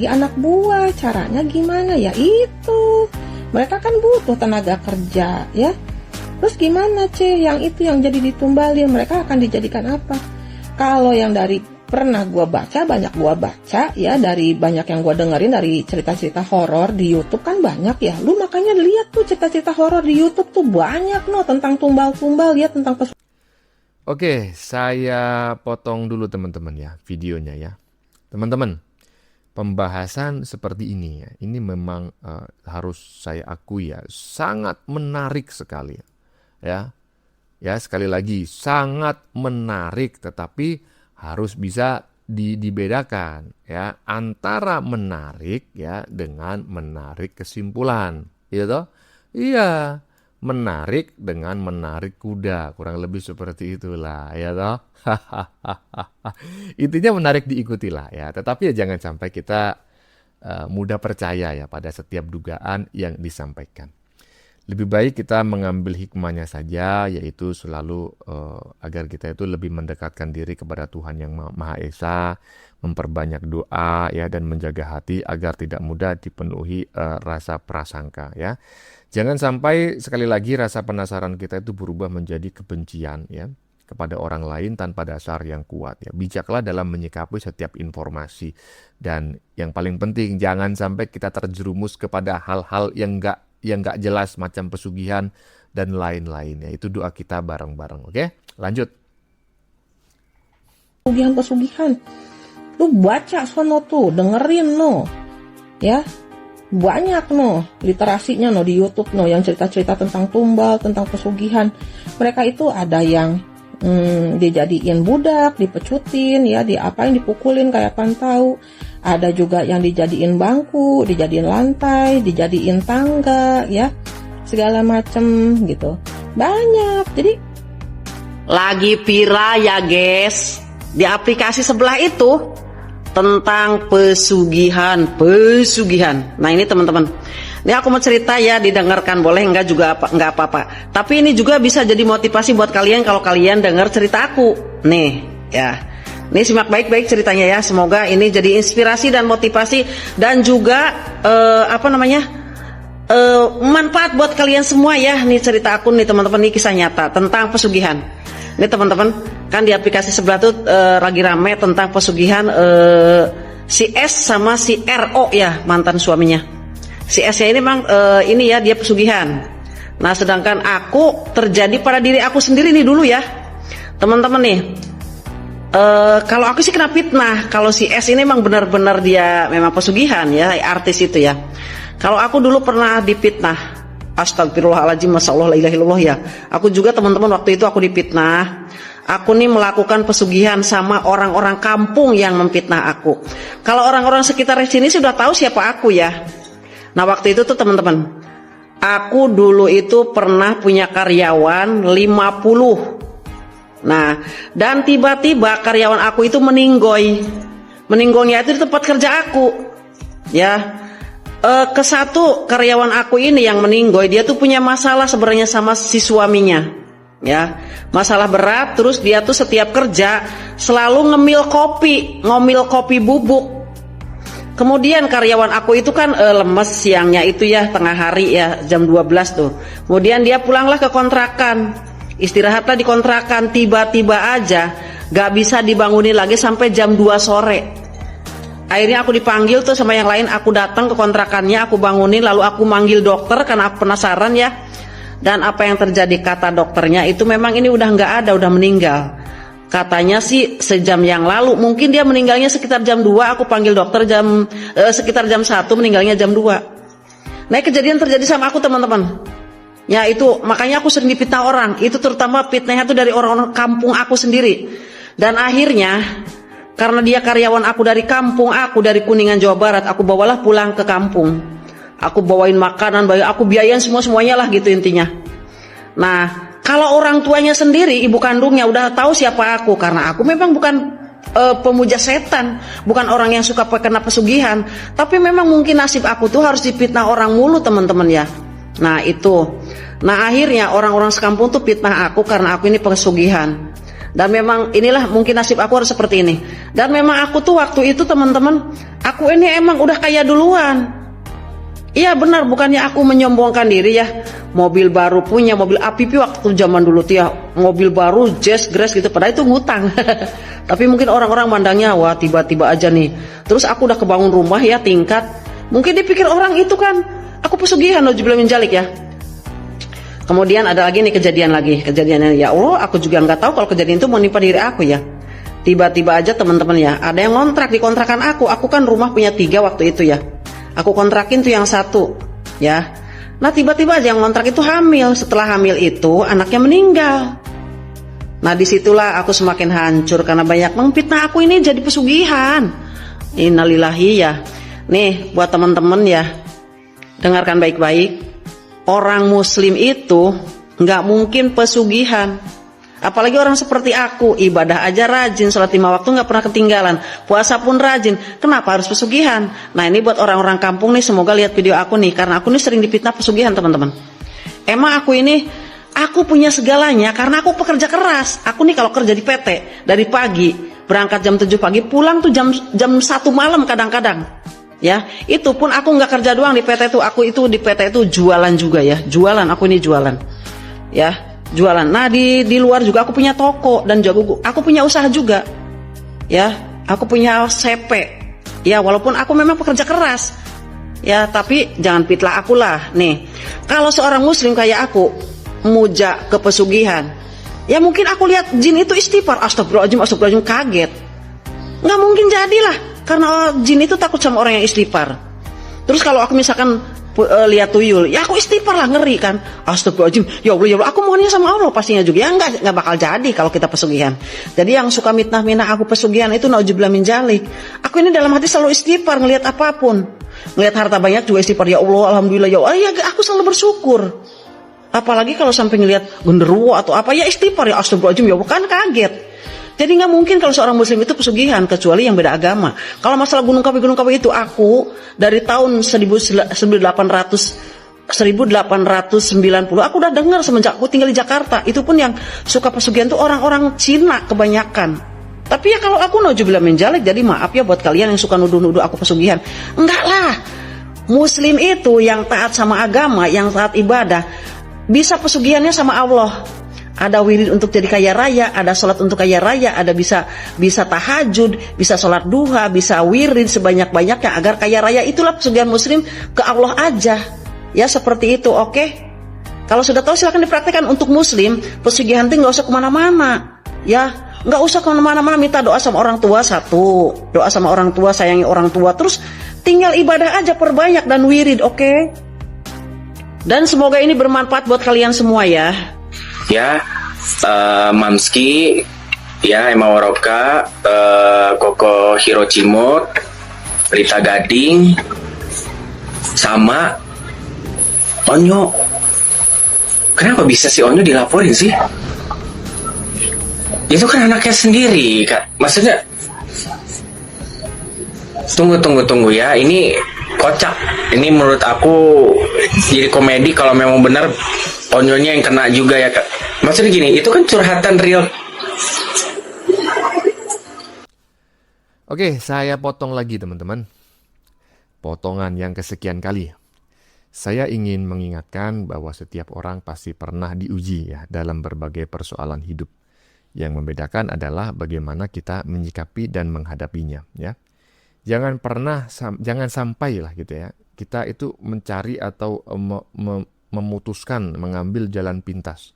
Q: anak buah. Caranya gimana? Ya itu. Mereka kan butuh tenaga kerja, ya. Terus gimana, yang itu yang jadi ditumbalin, mereka akan dijadikan apa? Kalau yang dari banyak gua baca, ya, dari banyak yang gua dengerin dari cerita-cerita horor di YouTube kan banyak ya. Lu makanya lihat tuh cerita-cerita horor di YouTube tuh banyak tentang tumbal-tumbal ya, tentang
B: Oke, saya potong dulu teman-teman ya videonya ya. Teman-teman, pembahasan seperti ini ya, ini memang harus saya akui ya, sangat menarik sekali ya. Ya, sekali lagi sangat menarik, tetapi harus bisa dibedakan ya antara menarik ya dengan menarik kesimpulan gitu. Iya, menarik dengan menarik kuda, kurang lebih seperti itulah, ya toh. Intinya menarik diikutilah ya, tetapi ya jangan sampai kita mudah percaya ya pada setiap dugaan yang disampaikan. Lebih baik kita mengambil hikmahnya saja, yaitu selalu agar kita itu lebih mendekatkan diri kepada Tuhan yang Maha Esa, memperbanyak doa ya, dan menjaga hati agar tidak mudah dipenuhi rasa prasangka ya. Jangan sampai sekali lagi rasa penasaran kita itu berubah menjadi kebencian ya kepada orang lain tanpa dasar yang kuat ya. Bijaklah dalam menyikapi setiap informasi, dan yang paling penting jangan sampai kita terjerumus kepada hal-hal yang enggak jelas macam pesugihan dan lain-lain ya. Itu doa kita bareng-bareng. Oke? Lanjut.
Q: Pesugihan. Lu baca sono tuh, dengerin no. Ya. Banyak no literasinya no di YouTube no yang cerita-cerita tentang tumbal, tentang pesugihan. Mereka itu ada yang dijadiin budak, dipecutin ya, diapain, dipukulin kayak pantau. Ada juga yang dijadiin bangku, dijadiin lantai, dijadiin tangga ya, segala macem gitu. Banyak. Jadi
R: lagi viral ya guys di aplikasi sebelah itu tentang pesugihan. Nah ini teman-teman, ini aku mau cerita ya, didengarkan boleh, enggak juga enggak apa-apa. Tapi ini juga bisa jadi motivasi buat kalian kalau kalian dengar cerita aku. Nih ya, ini simak baik-baik ceritanya ya. Semoga ini jadi inspirasi dan motivasi dan juga manfaat buat kalian semua ya. Nih cerita aku nih teman-teman, ini kisah nyata tentang pesugihan. Ini teman-teman, kan di aplikasi sebelah tuh lagi rame tentang pesugihan si S sama si RO ya, mantan suaminya. Si S nya ini memang ini ya, dia pesugihan. Nah sedangkan aku terjadi pada diri aku sendiri nih dulu ya teman-teman nih. Kalau aku sih kena fitnah. Kalau si S ini memang benar-benar dia memang pesugihan ya, artis itu ya. Kalau aku dulu pernah difitnah. Astagfirullahaladzim, Masya Allah, la ilaha illallah ya. Aku juga teman-teman waktu itu aku difitnah. Aku nih melakukan pesugihan sama orang-orang kampung yang memfitnah aku. Kalau orang-orang sekitar sini sudah tahu siapa aku ya. Nah waktu itu tuh teman-teman, aku dulu itu pernah punya karyawan 50. Nah dan tiba-tiba karyawan aku itu meninggoy. Meninggoynya itu di tempat kerja aku ya. Ke satu karyawan aku ini yang meninggoy, dia tuh punya masalah sebenarnya sama si suaminya ya, masalah berat. Terus dia tuh setiap kerja selalu ngomil kopi bubuk. Kemudian karyawan aku itu kan lemes siangnya itu ya, tengah hari ya, jam 12 tuh. Kemudian dia pulanglah ke kontrakan, istirahatlah di kontrakan. Tiba-tiba aja gak bisa dibangunin lagi sampai jam 2 sore. Akhirnya aku dipanggil tuh sama yang lain, aku datang ke kontrakannya, aku bangunin, lalu aku manggil dokter karena aku penasaran ya. Dan apa yang terjadi, kata dokternya itu memang ini udah nggak ada, udah meninggal. Katanya sih sejam yang lalu, mungkin dia meninggalnya sekitar jam 2, aku panggil dokter sekitar jam 1, meninggalnya jam 2. Nah kejadian terjadi sama aku teman-teman. Ya itu, makanya aku sering difitnah orang, itu terutama fitnahnya tuh dari orang-orang kampung aku sendiri. Dan akhirnya karena dia karyawan aku dari kampung, aku dari Kuningan Jawa Barat, aku bawalah pulang ke kampung. Aku bawain makanan, aku biayain semuanya lah gitu intinya. Nah, kalau orang tuanya sendiri, ibu kandungnya udah tahu siapa aku, karena aku memang bukan pemuja setan, bukan orang yang suka kena pesugihan, tapi memang mungkin nasib aku tuh harus difitnah orang mulu teman-teman ya. Nah itu, nah akhirnya orang-orang sekampung tuh fitnah aku karena aku ini pesugihan. Dan memang inilah mungkin nasib aku harus seperti ini. Dan memang aku tuh waktu itu teman-teman, aku ini emang udah kaya duluan. Iya benar, bukannya aku menyombongkan diri ya. Mobil baru punya, mobil APP waktu zaman dulu tuh ya, mobil baru Jazz Grace gitu, padahal itu ngutang. Tapi mungkin orang-orang mandangnya, wah tiba-tiba aja nih. Terus aku udah kebangun rumah ya, tingkat. Mungkin dipikir orang itu kan aku pesugihan loh, jubilah menjalik ya. Kemudian ada lagi nih kejadiannya ya Allah, aku juga nggak tahu kalau kejadian itu menimpa diri aku ya. Tiba-tiba aja teman-teman ya, ada yang ngontrak di kontrakan aku kan rumah punya 3 waktu itu ya. Aku kontrakin tuh yang 1 ya. Nah tiba-tiba aja yang ngontrak itu hamil. Setelah hamil itu anaknya meninggal. Nah disitulah aku semakin hancur karena banyak memfitnah aku ini jadi pesugihan. Innalillahi ya. Nih buat teman-teman ya, dengarkan baik-baik. orang muslim itu nggak mungkin pesugihan. Apalagi orang seperti aku, ibadah aja rajin, sholat 5 waktu nggak pernah ketinggalan, puasa pun rajin, kenapa harus pesugihan? Nah ini buat orang-orang kampung nih, semoga lihat video aku nih, karena aku nih sering difitnah pesugihan teman-teman. Emang aku punya segalanya karena aku pekerja keras. Aku nih kalau kerja di PT dari pagi, berangkat jam 7 pagi, pulang tuh jam 1 malam kadang-kadang. Ya, itu pun aku nggak kerja doang di PT tuh, aku itu di PT itu jualan juga ya, jualan, aku ini jualan. Ya, jualan. Nah di luar juga aku punya toko dan juga aku punya usaha juga. Ya, aku punya CP. Ya, walaupun aku memang pekerja keras. Ya, tapi jangan fitnah aku lah. Nih, kalau seorang muslim kayak aku muja ke pesugihan, ya mungkin aku lihat jin itu istighfar, astagfirullahaladzim, kaget. Nggak mungkin jadilah, karena jin itu takut sama orang yang istighfar. Terus kalau aku misalkan lihat tuyul, ya aku istighfar lah, ngeri kan, astagfirullahaladzim, ya Allah, aku mohonnya sama Allah pastinya juga, ya nggak bakal jadi kalau kita pesugihan. Jadi yang suka mitnah-mitnah aku pesugihan itu nauzubillah min dzalik. Aku ini dalam hati selalu istighfar ngelihat apapun, ngelihat harta banyak juga istighfar, ya Allah, alhamdulillah, ya Allah, ya aku selalu bersyukur. Apalagi kalau sampai ngelihat genderuwo atau apa, ya istighfar, ya astagfirullahaladzim, ya Allah, kan kaget. Jadi nggak mungkin kalau seorang muslim itu pesugihan, kecuali yang beda agama. Kalau masalah Gunung Kawi itu, aku dari tahun 1890 aku udah dengar semenjak aku tinggal di Jakarta. Itu pun yang suka pesugihan tuh orang-orang Cina kebanyakan. Tapi ya kalau aku nauzubillah min dzalik, jadi maaf ya buat kalian yang suka nuduh-nuduh aku pesugihan. Enggak lah. Muslim itu yang taat sama agama, yang taat ibadah, bisa pesugihannya sama Allah. Ada wirid untuk jadi kaya raya, ada sholat untuk kaya raya, ada bisa tahajud, bisa sholat duha, bisa wirid sebanyak-banyaknya agar kaya raya. Itulah pesugihan muslim ke Allah aja. Ya seperti itu, oke? Kalau sudah tahu silahkan dipraktikkan. Untuk muslim, pesugihan itu nggak usah kemana-mana. Ya, nggak usah kemana-mana, minta doa sama orang tua satu. Doa sama orang tua, sayangi orang tua. Terus tinggal ibadah aja, perbanyak dan wirid, oke? Dan semoga ini bermanfaat buat kalian semua ya.
S: Ya, Mamski, ya, Emma Waroka, Koko Hirochimot, Rita Gading, sama Onyo. Kenapa bisa si Onyo dilaporin sih? Itu kan anaknya sendiri, Kak. Maksudnya, tunggu ya, ini kocak. Ini menurut aku jadi komedi kalau memang benar Onyonya yang kena juga ya, Kak. Maksudnya gini, itu kan curhatan real.
B: Oke, saya potong lagi teman-teman. Potongan yang kesekian kali. Saya ingin mengingatkan bahwa setiap orang pasti pernah diuji ya dalam berbagai persoalan hidup. Yang membedakan adalah bagaimana kita menyikapi dan menghadapinya ya. Jangan sampai lah gitu ya. Kita itu mencari atau memutuskan mengambil jalan pintas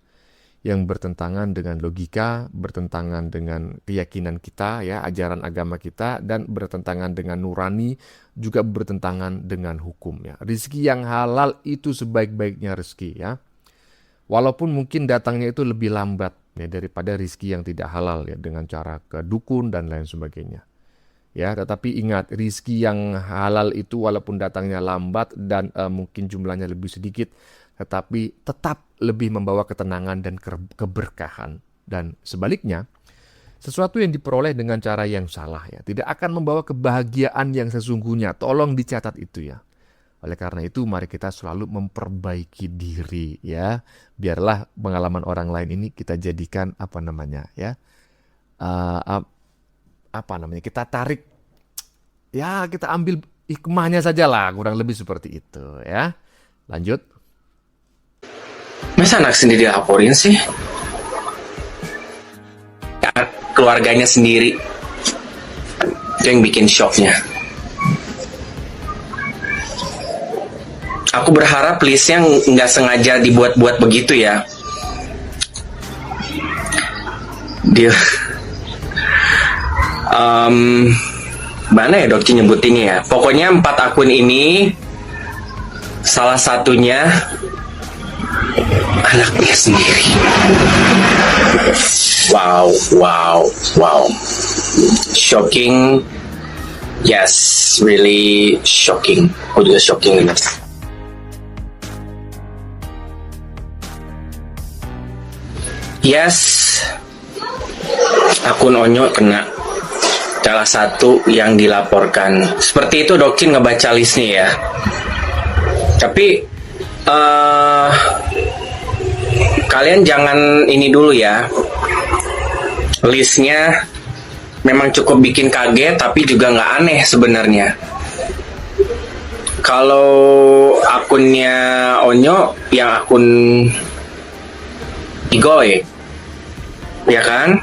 B: yang bertentangan dengan logika, bertentangan dengan keyakinan kita ya, ajaran agama kita, dan bertentangan dengan nurani, juga bertentangan dengan hukum ya. Rizki yang halal itu sebaik-baiknya rezeki ya. Walaupun mungkin datangnya itu lebih lambat ya daripada rizki yang tidak halal ya, dengan cara ke dukun dan lain sebagainya. Ya, tetapi ingat, rizki yang halal itu walaupun datangnya lambat dan mungkin jumlahnya lebih sedikit, tetapi tetap lebih membawa ketenangan dan keberkahan. Dan sebaliknya, sesuatu yang diperoleh dengan cara yang salah ya, tidak akan membawa kebahagiaan yang sesungguhnya. Tolong dicatat itu ya. Oleh karena itu, mari kita selalu memperbaiki diri ya. Biarlah pengalaman orang lain ini kita jadikan kita tarik ya, kita ambil hikmahnya saja lah, kurang lebih seperti itu ya. Lanjut.
S: Masa anak sendiri dilaporin sih? Ya, keluarganya sendiri itu yang bikin shocknya. Aku berharap listnya nggak sengaja dibuat-buat begitu ya. Dia mana ya Dokci nyebutinnya ya. Pokoknya 4 akun ini salah satunya anaknya sendiri. Wow. Shocking. Yes, really shocking. Aku juga shocking. Yes, akun Onyo kena salah satu yang dilaporkan. Seperti itu Dokcin ngebaca listnya ya. Tapi kalian jangan ini dulu ya. Listnya memang cukup bikin kaget, tapi juga nggak aneh sebenarnya. Kalau akunnya Onyo yang akun Igoy, ya kan?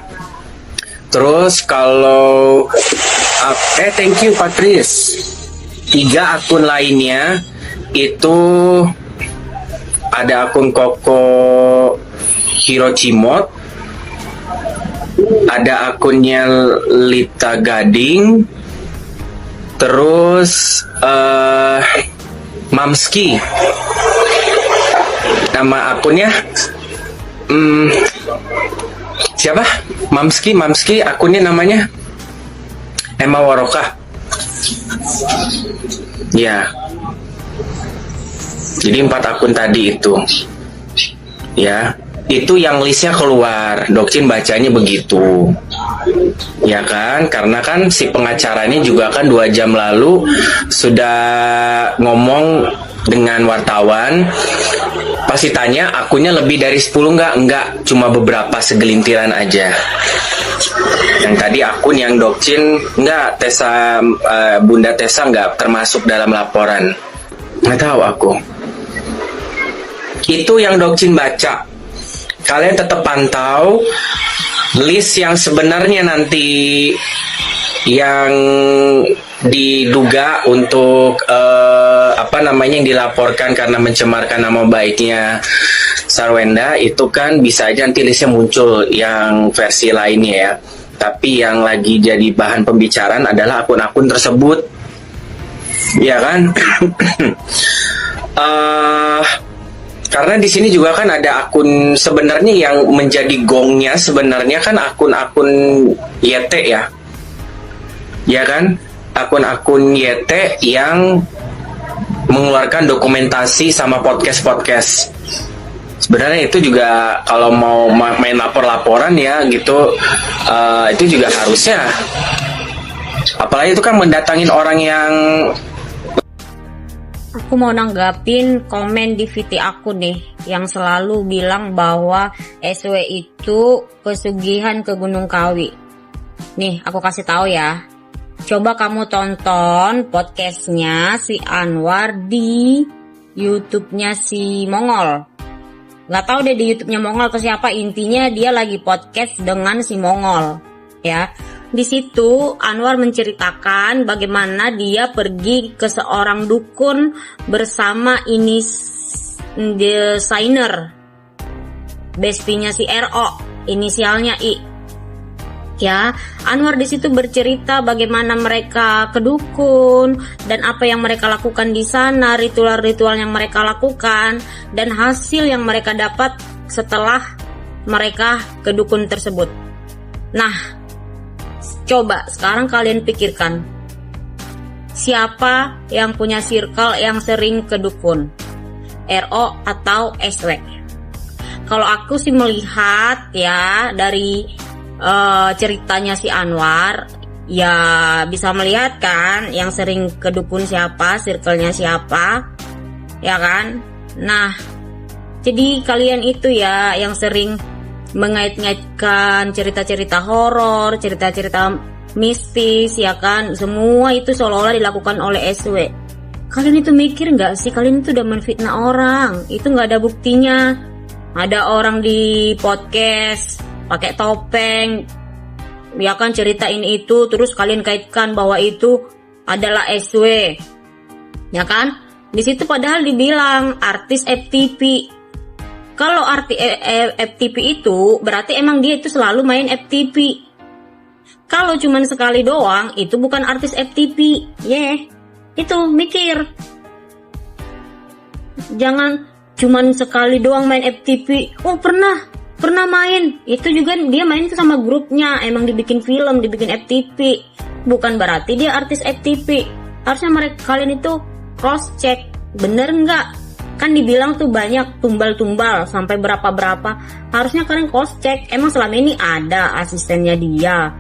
S: Terus kalau thank you Patrice. 3 akun lainnya itu ada akun Koko Hirochimot, ada akunnya Lita Gading, terus Mamski. Nama akunnya siapa? Mamski akunnya namanya Emma Waroka. Ya. Jadi 4 akun tadi itu. Ya. Itu yang listnya keluar. Dokcin bacanya begitu. Ya kan? Karena kan si pengacaranya juga kan 2 jam lalu sudah ngomong dengan wartawan. Pasti tanya akunnya lebih dari 10 enggak, cuma beberapa segelintiran aja. Yang tadi akun yang Dokcin enggak, Tessa, Bunda Tessa enggak termasuk dalam laporan. Nggak tahu aku. Itu yang Dokcin baca. Kalian tetap pantau list yang sebenarnya nanti yang diduga untuk yang dilaporkan karena mencemarkan nama baiknya Sarwenda, itu kan bisa aja nanti listnya muncul yang versi lainnya ya. Tapi yang lagi jadi bahan pembicaraan adalah akun-akun tersebut, ya kan? Karena di sini juga kan ada akun sebenarnya yang menjadi gongnya sebenarnya kan akun-akun YT ya kan? Akun-akun YT yang mengeluarkan dokumentasi sama podcast. Sebenarnya itu juga kalau mau main laporan ya gitu, itu juga harusnya. Apalagi itu kan mendatangin orang yang.
T: Aku mau nanggapin komen di VT aku nih yang selalu bilang bahwa SW itu pesugihan ke Gunung Kawi. Nih aku kasih tahu ya. Coba kamu tonton podcastnya si Anwar di YouTube-nya si Mongol. Nggak tahu deh di YouTube-nya Mongol atau siapa, intinya dia lagi podcast dengan si Mongol, ya. Di situ Anwar menceritakan bagaimana dia pergi ke seorang dukun bersama desainer bestinya si RO, inisialnya I. Ya, Anwar di situ bercerita bagaimana mereka ke dukun dan apa yang mereka lakukan di sana, ritual-ritual yang mereka lakukan dan hasil yang mereka dapat setelah mereka ke dukun tersebut. Nah, coba sekarang kalian pikirkan, siapa yang punya circle yang sering ke dukun? RO atau SW? Kalau aku sih melihat ya dari ceritanya si Anwar, ya bisa melihat kan yang sering ke dukun siapa, circle-nya siapa, ya kan? Nah, jadi kalian itu ya yang sering mengait-ngaitkan cerita-cerita horor, cerita-cerita mistis, ya kan? Semua itu seolah-olah dilakukan oleh SW. Kalian itu mikir nggak sih? Kalian itu udah menfitnah orang, itu nggak ada buktinya. Ada orang di podcast pakai topeng, ya kan, ceritain itu, terus kalian kaitkan bahwa itu adalah SW, ya kan? Di situ padahal dibilang artis FTP. Kalau artis FTP itu berarti emang dia itu selalu main FTP. Kalau cuman sekali doang, itu bukan artis FTP, itu mikir. Jangan cuman sekali doang main FTP. Oh pernah main, itu juga dia main itu sama grupnya, emang dibikin film, dibikin FTP, bukan berarti dia artis FTP. Harusnya kalian itu cross check, bener nggak Kan dibilang tuh banyak tumbal-tumbal sampai berapa-berapa. Harusnya kalian cross check. Emang selama ini ada asistennya dia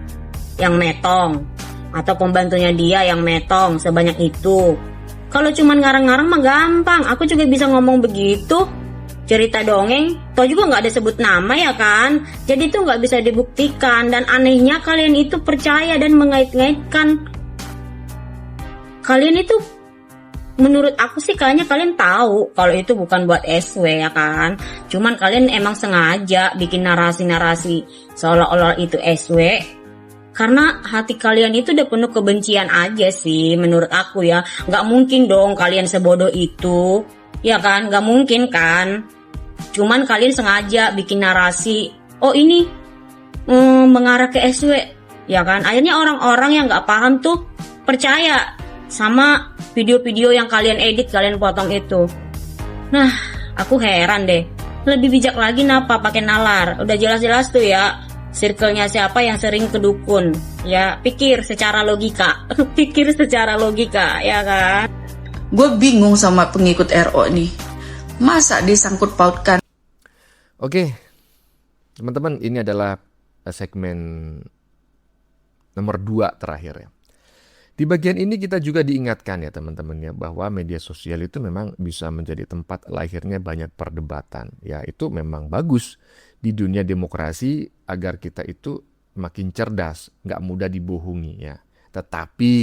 T: yang metong atau pembantunya dia yang metong sebanyak itu? Kalau cuman ngarang-ngarang mah gampang. Aku juga bisa ngomong begitu. Cerita dongeng, toh juga nggak ada sebut nama ya kan? Jadi itu nggak bisa dibuktikan. Dan anehnya kalian itu percaya dan mengait-ngaitkan. Kalian itu, menurut aku sih kayaknya kalian tahu kalau itu bukan buat SW ya kan? Cuman kalian emang sengaja bikin narasi-narasi seolah-olah itu SW. Karena hati kalian itu udah penuh kebencian aja sih menurut aku ya. Nggak mungkin dong kalian sebodoh itu. Ya kan? Nggak mungkin kan? Cuman kalian sengaja bikin narasi, oh ini mengarah ke SW, ya kan? Akhirnya orang-orang yang nggak paham tuh percaya sama video-video yang kalian edit, kalian potong itu. Nah, aku heran deh. Lebih bijak lagi napa pakai nalar? Udah jelas-jelas tuh ya, circle-nya siapa yang sering ke dukun. Ya, pikir secara logika. Pikir secara logika, ya kan?
U: Gue bingung sama pengikut RO nih. Masa disangkut pautkan?
B: Oke, teman-teman, ini adalah segmen nomor 2 terakhir ya. Di bagian ini kita juga diingatkan ya teman-teman ya, bahwa media sosial itu memang bisa menjadi tempat lahirnya banyak perdebatan. Ya, itu memang bagus di dunia demokrasi agar kita itu makin cerdas, nggak mudah dibohongi ya. Tetapi,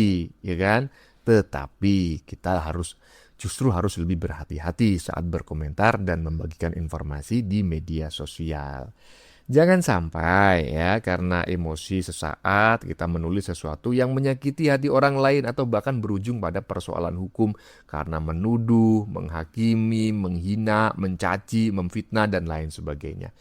B: ya kan? Tetapi kita justru harus lebih berhati-hati saat berkomentar dan membagikan informasi di media sosial. Jangan sampai ya karena emosi sesaat kita menulis sesuatu yang menyakiti hati orang lain atau bahkan berujung pada persoalan hukum karena menuduh, menghakimi, menghina, mencaci, memfitnah dan lain sebagainya.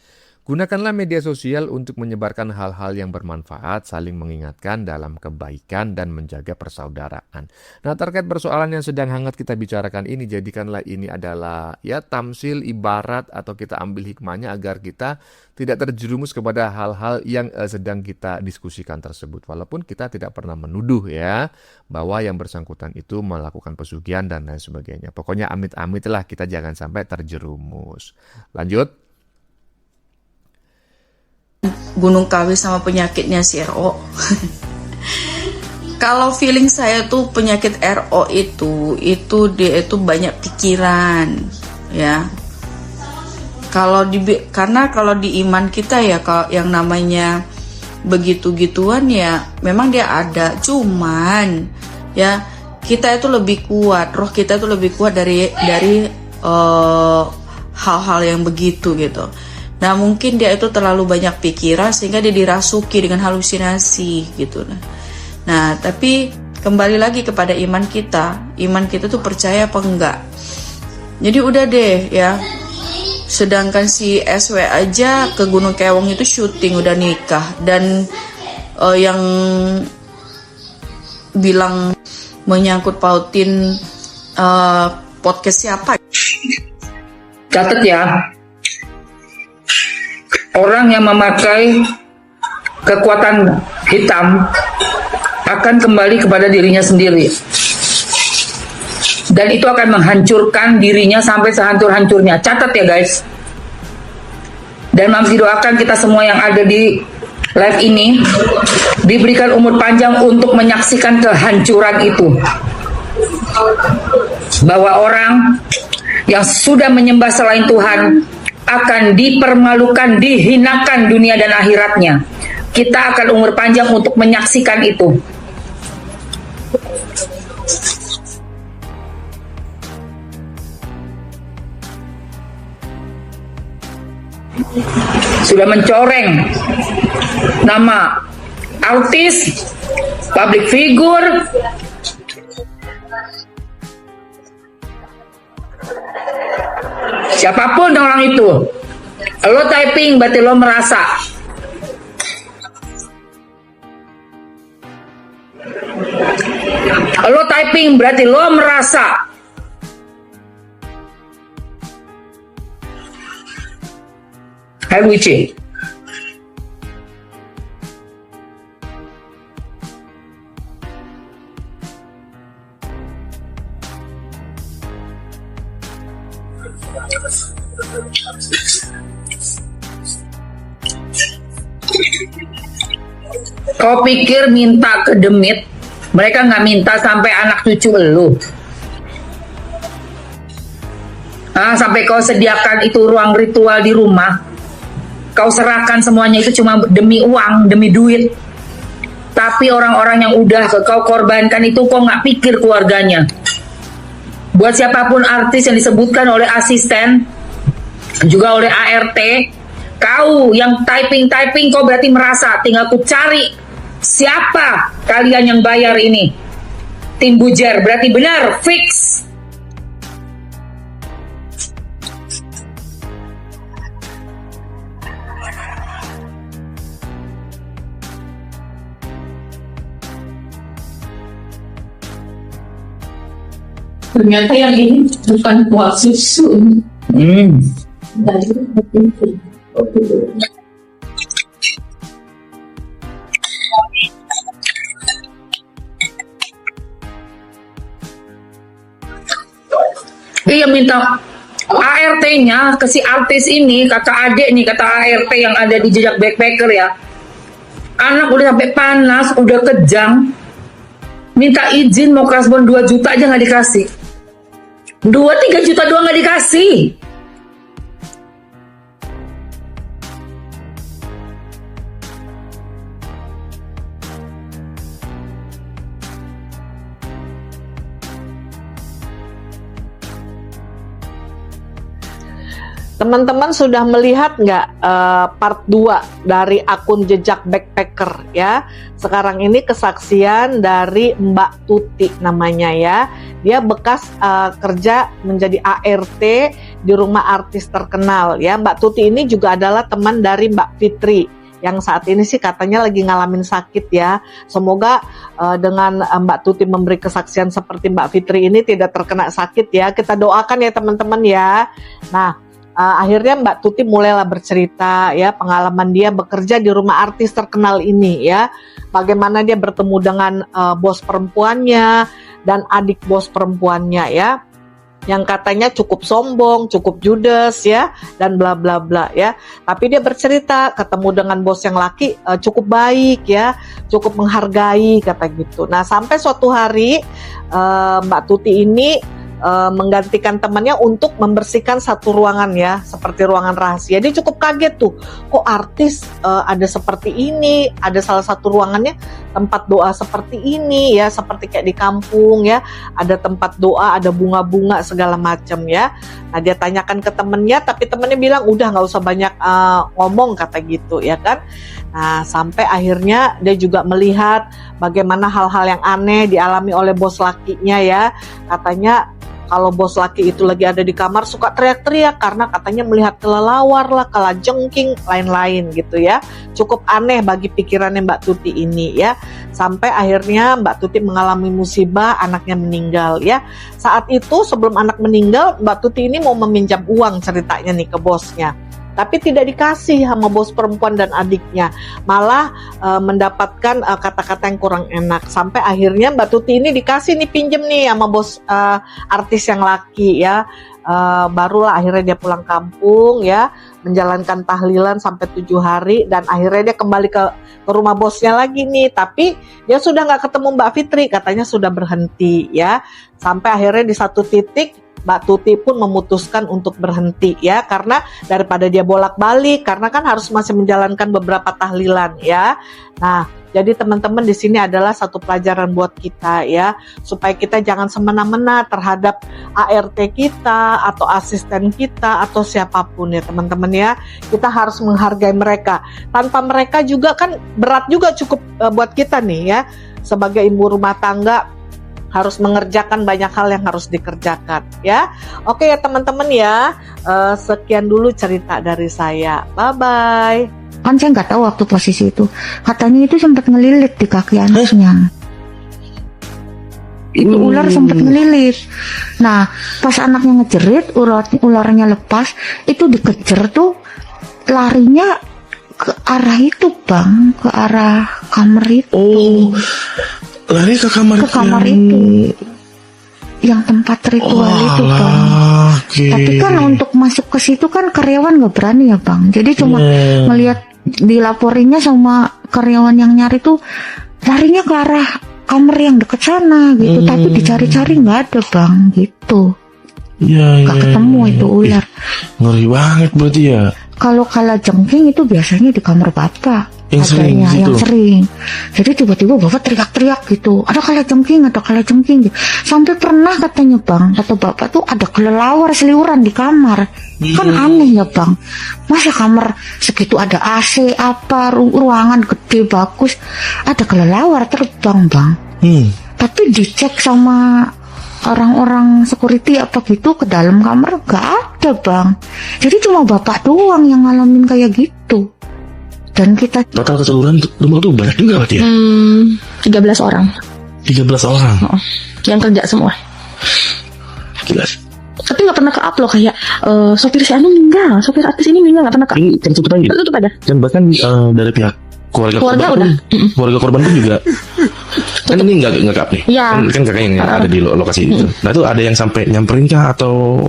B: Gunakanlah media sosial untuk menyebarkan hal-hal yang bermanfaat, saling mengingatkan dalam kebaikan dan menjaga persaudaraan. Nah, terkait persoalan yang sedang hangat kita bicarakan ini, jadikanlah ini adalah ya tamsil, ibarat atau kita ambil hikmahnya agar kita tidak terjerumus kepada hal-hal yang sedang kita diskusikan tersebut. Walaupun kita tidak pernah menuduh ya bahwa yang bersangkutan itu melakukan pesugihan dan lain sebagainya. Pokoknya amit-amit lah kita jangan sampai terjerumus. Lanjut.
U: Gunung Kawi sama penyakitnya si RO. Kalau feeling saya tuh penyakit RO itu dia itu banyak pikiran ya. Karena kalau di iman kita ya, kalau yang namanya begitu-gituan ya memang dia ada, cuman ya kita itu lebih kuat, roh kita itu lebih kuat dari hal-hal yang begitu gitu. Nah mungkin dia itu terlalu banyak pikiran sehingga dia dirasuki dengan halusinasi gitu. Nah tapi kembali lagi kepada iman kita tuh percaya apa enggak. Jadi udah deh ya. Sedangkan si SW aja ke Gunung Kewong itu syuting udah nikah, dan yang bilang menyangkut pautin podcast siapa?
O: Catat ya. Orang yang memakai kekuatan hitam akan kembali kepada dirinya sendiri. Dan itu akan menghancurkan dirinya sampai sehancur-hancurnya. Catat ya guys. Dan Mamsi doakan kita semua yang ada di live ini diberikan umur panjang untuk menyaksikan kehancuran itu. Bahwa orang yang sudah menyembah selain Tuhan akan dipermalukan, dihinakan dunia dan akhiratnya. Kita akan umur panjang untuk menyaksikan itu. Sudah mencoreng nama artis, public figure, siapapun orang itu. Lo typing berarti lo merasa. Lo typing berarti lo merasa. Hai Wici. Kau pikir minta ke demit, mereka nggak minta sampai anak cucu elu. Sampai kau sediakan itu ruang ritual di rumah, kau serahkan semuanya itu cuma demi uang, demi duit. Tapi orang-orang yang udah kau korbankan itu kau nggak pikir keluarganya. Buat siapapun artis yang disebutkan oleh asisten, juga oleh ART, kau yang typing kau berarti merasa tinggal ku cari siapa kalian yang bayar ini. Tim Bujer, berarti benar, fix.
K: Ternyata yang ini bukan kuah susu.
O: Iya, minta ART-nya ke si artis ini, kata adik nih, kata ART yang ada di Jejak Backpacker ya. Anak udah sampai panas, udah kejang, minta izin mau kasbon 2 juta aja nggak dikasih. 2-3 juta doang nggak dikasih.
N: Teman-teman sudah melihat nggak part 2 dari akun Jejak Backpacker ya. Sekarang ini kesaksian dari Mbak Tuti namanya ya. Dia bekas kerja menjadi ART di rumah artis terkenal ya. Mbak Tuti ini juga adalah teman dari Mbak Fitri yang saat ini sih katanya lagi ngalamin sakit ya. Semoga dengan Mbak Tuti memberi kesaksian seperti Mbak Fitri ini tidak terkena sakit ya. Kita doakan ya teman-teman ya. Nah, akhirnya Mbak Tuti mulailah bercerita ya pengalaman dia bekerja di rumah artis terkenal ini ya. Bagaimana dia bertemu dengan bos perempuannya dan adik bos perempuannya ya. Yang katanya cukup sombong, cukup judes ya, dan bla bla bla ya. Tapi dia bercerita ketemu dengan bos yang laki cukup baik ya, cukup menghargai kata gitu. Nah sampai suatu hari Mbak Tuti ini menggantikan temannya untuk membersihkan satu ruangan ya, seperti ruangan rahasia. Dia cukup kaget tuh, kok artis ada seperti ini, ada salah satu ruangannya tempat doa seperti ini ya, seperti kayak di kampung ya, ada tempat doa, ada bunga-bunga segala macam ya. Nah dia tanyakan ke temennya, tapi temennya bilang udah nggak usah banyak ngomong kata gitu ya kan. Nah sampai akhirnya dia juga melihat bagaimana hal-hal yang aneh dialami oleh bos lakinya ya. Katanya kalau bos laki itu lagi ada di kamar suka teriak-teriak karena katanya melihat kelelawar lah, kalajengking, lain-lain gitu ya. Cukup aneh bagi pikirannya Mbak Tuti ini ya. Sampai akhirnya Mbak Tuti mengalami musibah, anaknya meninggal ya. Saat itu sebelum anak meninggal, Mbak Tuti ini mau meminjam uang ceritanya nih ke bosnya. Tapi tidak dikasih sama bos perempuan dan adiknya, malah mendapatkan kata-kata yang kurang enak. Sampai akhirnya Mbak Tuti ini dikasih nih pinjem nih sama bos artis yang laki ya. Barulah akhirnya dia pulang kampung ya, menjalankan tahlilan sampai 7 hari dan akhirnya dia kembali ke rumah bosnya lagi nih. Tapi dia sudah nggak ketemu Mbak Fitri, katanya sudah berhenti ya. Sampai akhirnya di satu titik Mbak Tuti pun memutuskan untuk berhenti ya, karena daripada dia bolak-balik, karena kan harus masih menjalankan beberapa tahlilan ya. Nah, jadi teman-teman di sini adalah satu pelajaran buat kita ya, supaya kita jangan semena-mena terhadap ART kita atau asisten kita atau siapapun ya teman-teman ya. Kita harus menghargai mereka. Tanpa mereka juga kan berat juga cukup buat kita nih ya, sebagai ibu rumah tangga. Harus mengerjakan banyak hal yang harus dikerjakan ya. Oke ya teman-teman ya, sekian dulu cerita dari saya. Bye-bye.
A: Kan saya nggak tahu waktu posisi itu, katanya itu sempat ngelilit di kaki anaknya. Itu ular sempat ngelilit. Nah pas anaknya ngejerit, ularnya lepas, itu dikejar tuh, larinya ke arah itu bang, ke arah kamar itu. Oh,
F: lari ke kamar
A: itu yang tempat ritual itu bang. Okay. Tapi kan untuk masuk ke situ kan karyawan nggak berani ya bang. Jadi cuma ngelihat dilaporinya sama karyawan yang nyari tuh larinya ke arah kamar yang deket sana gitu, tapi dicari-cari nggak ada bang gitu.
G: Iya,
A: Nggak ketemu itu ular.
G: Ngeri banget berarti ya.
A: Kalau kala jengking itu biasanya di kamar bapak.
G: Yang sering
A: adanya,
G: gitu?
A: yang sering. Jadi tiba-tiba bapak teriak-teriak gitu. Ada kala jengking gitu. Sampai pernah katanya bang, kata bapak tuh ada kelelawar seliuran di kamar. Kan aneh ya bang. Masa kamar segitu ada AC apa, ruangan gede bagus, ada kelelawar terbang bang. Tapi dicek sama orang-orang security apa gitu ke dalam kamar nggak ada bang. Jadi cuma bapak doang yang ngalamin kayak gitu. Dan kita
G: Total keseluruhan rumah tuh banyak juga berarti ya?
D: 13 orang
G: 13 orang.
D: yang kerja semua.
G: Gila.
D: Tapi nggak pernah ke-up loh kayak sopir si Anu meninggal, sopir artis ini meninggal, nggak pernah ke-up.
G: Ini tertutup aja.
D: Tertutup aja.
G: Dan bahkan dari pihak keluarga
D: Keluarga
G: korban
D: udah.
G: pun, keluarga korban pun juga kan ini nggak up nih.
D: Iya.
G: Kan kakaknya yang ada di lokasi itu. Nah itu ada yang sampai nyamperin kah atau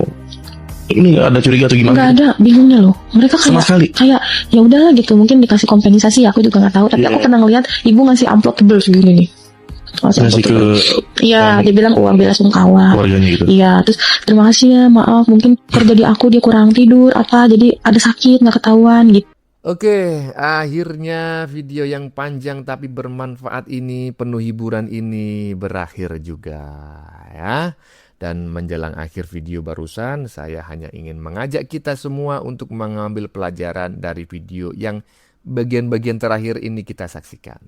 G: ini ada curiga atau gimana?
D: Nggak ada, bingungnya loh. Mereka
G: Sama sekali.
D: kayak ya udahlah gitu, mungkin dikasih kompensasi, aku juga nggak tahu. Tapi aku pernah ngeliat ibu ngasih amplop tebel segini nih.
G: Ngasih ke
D: Iya, dia bilang uang bela sungkawa.
G: keluarganya gitu.
D: Iya, terus terima kasih ya, maaf mungkin kerja di aku dia kurang tidur apa, jadi ada sakit nggak ketahuan gitu.
B: Oke, akhirnya video yang panjang tapi bermanfaat ini, penuh hiburan ini berakhir juga ya. Dan menjelang akhir video barusan, saya hanya ingin mengajak kita semua untuk mengambil pelajaran dari video yang bagian-bagian terakhir ini kita saksikan.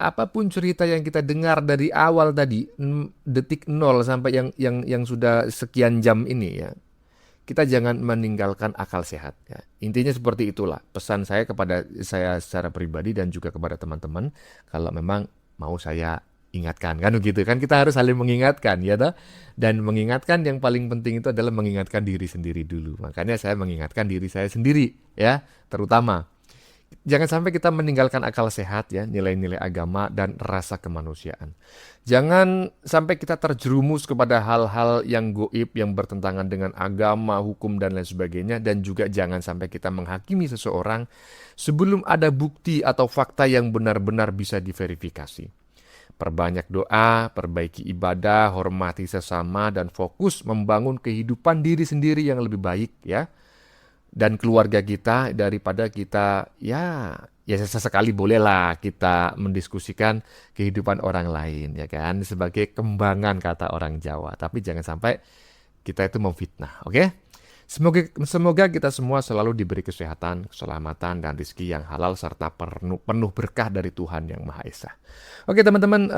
B: Apapun cerita yang kita dengar dari awal tadi, detik 0 sampai yang sudah sekian jam ini ya, kita jangan meninggalkan akal sehat. Ya. Intinya seperti itulah pesan saya kepada saya secara pribadi dan juga kepada teman-teman. Kalau memang mau saya ingatkan, kan begitu kan, kita harus saling mengingatkan ya toh. Dan mengingatkan yang paling penting itu adalah mengingatkan diri sendiri dulu. Makanya saya mengingatkan diri saya sendiri ya, terutama jangan sampai kita meninggalkan akal sehat ya, nilai-nilai agama dan rasa kemanusiaan. Jangan sampai kita terjerumus kepada hal-hal yang goib, yang bertentangan dengan agama, hukum dan lain sebagainya. Dan juga jangan sampai kita menghakimi seseorang sebelum ada bukti atau fakta yang benar-benar bisa diverifikasi. Perbanyak doa, perbaiki ibadah, hormati sesama, dan fokus membangun kehidupan diri sendiri yang lebih baik ya. Dan keluarga kita, daripada kita ya sesekali bolehlah kita mendiskusikan kehidupan orang lain ya kan, sebagai kembangan kata orang Jawa. Tapi jangan sampai kita itu memfitnah, oke? Semoga kita semua selalu diberi kesehatan, keselamatan, dan rezeki yang halal serta penuh berkah dari Tuhan Yang Maha Esa. Oke teman-teman,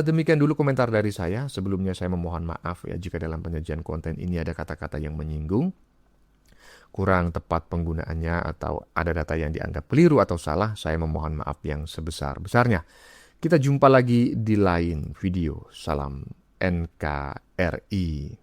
B: demikian dulu komentar dari saya. Sebelumnya saya memohon maaf ya jika dalam penyajian konten ini ada kata-kata yang menyinggung, kurang tepat penggunaannya, atau ada data yang dianggap keliru atau salah. Saya memohon maaf yang sebesar-besarnya. Kita jumpa lagi di lain video. Salam NKRI.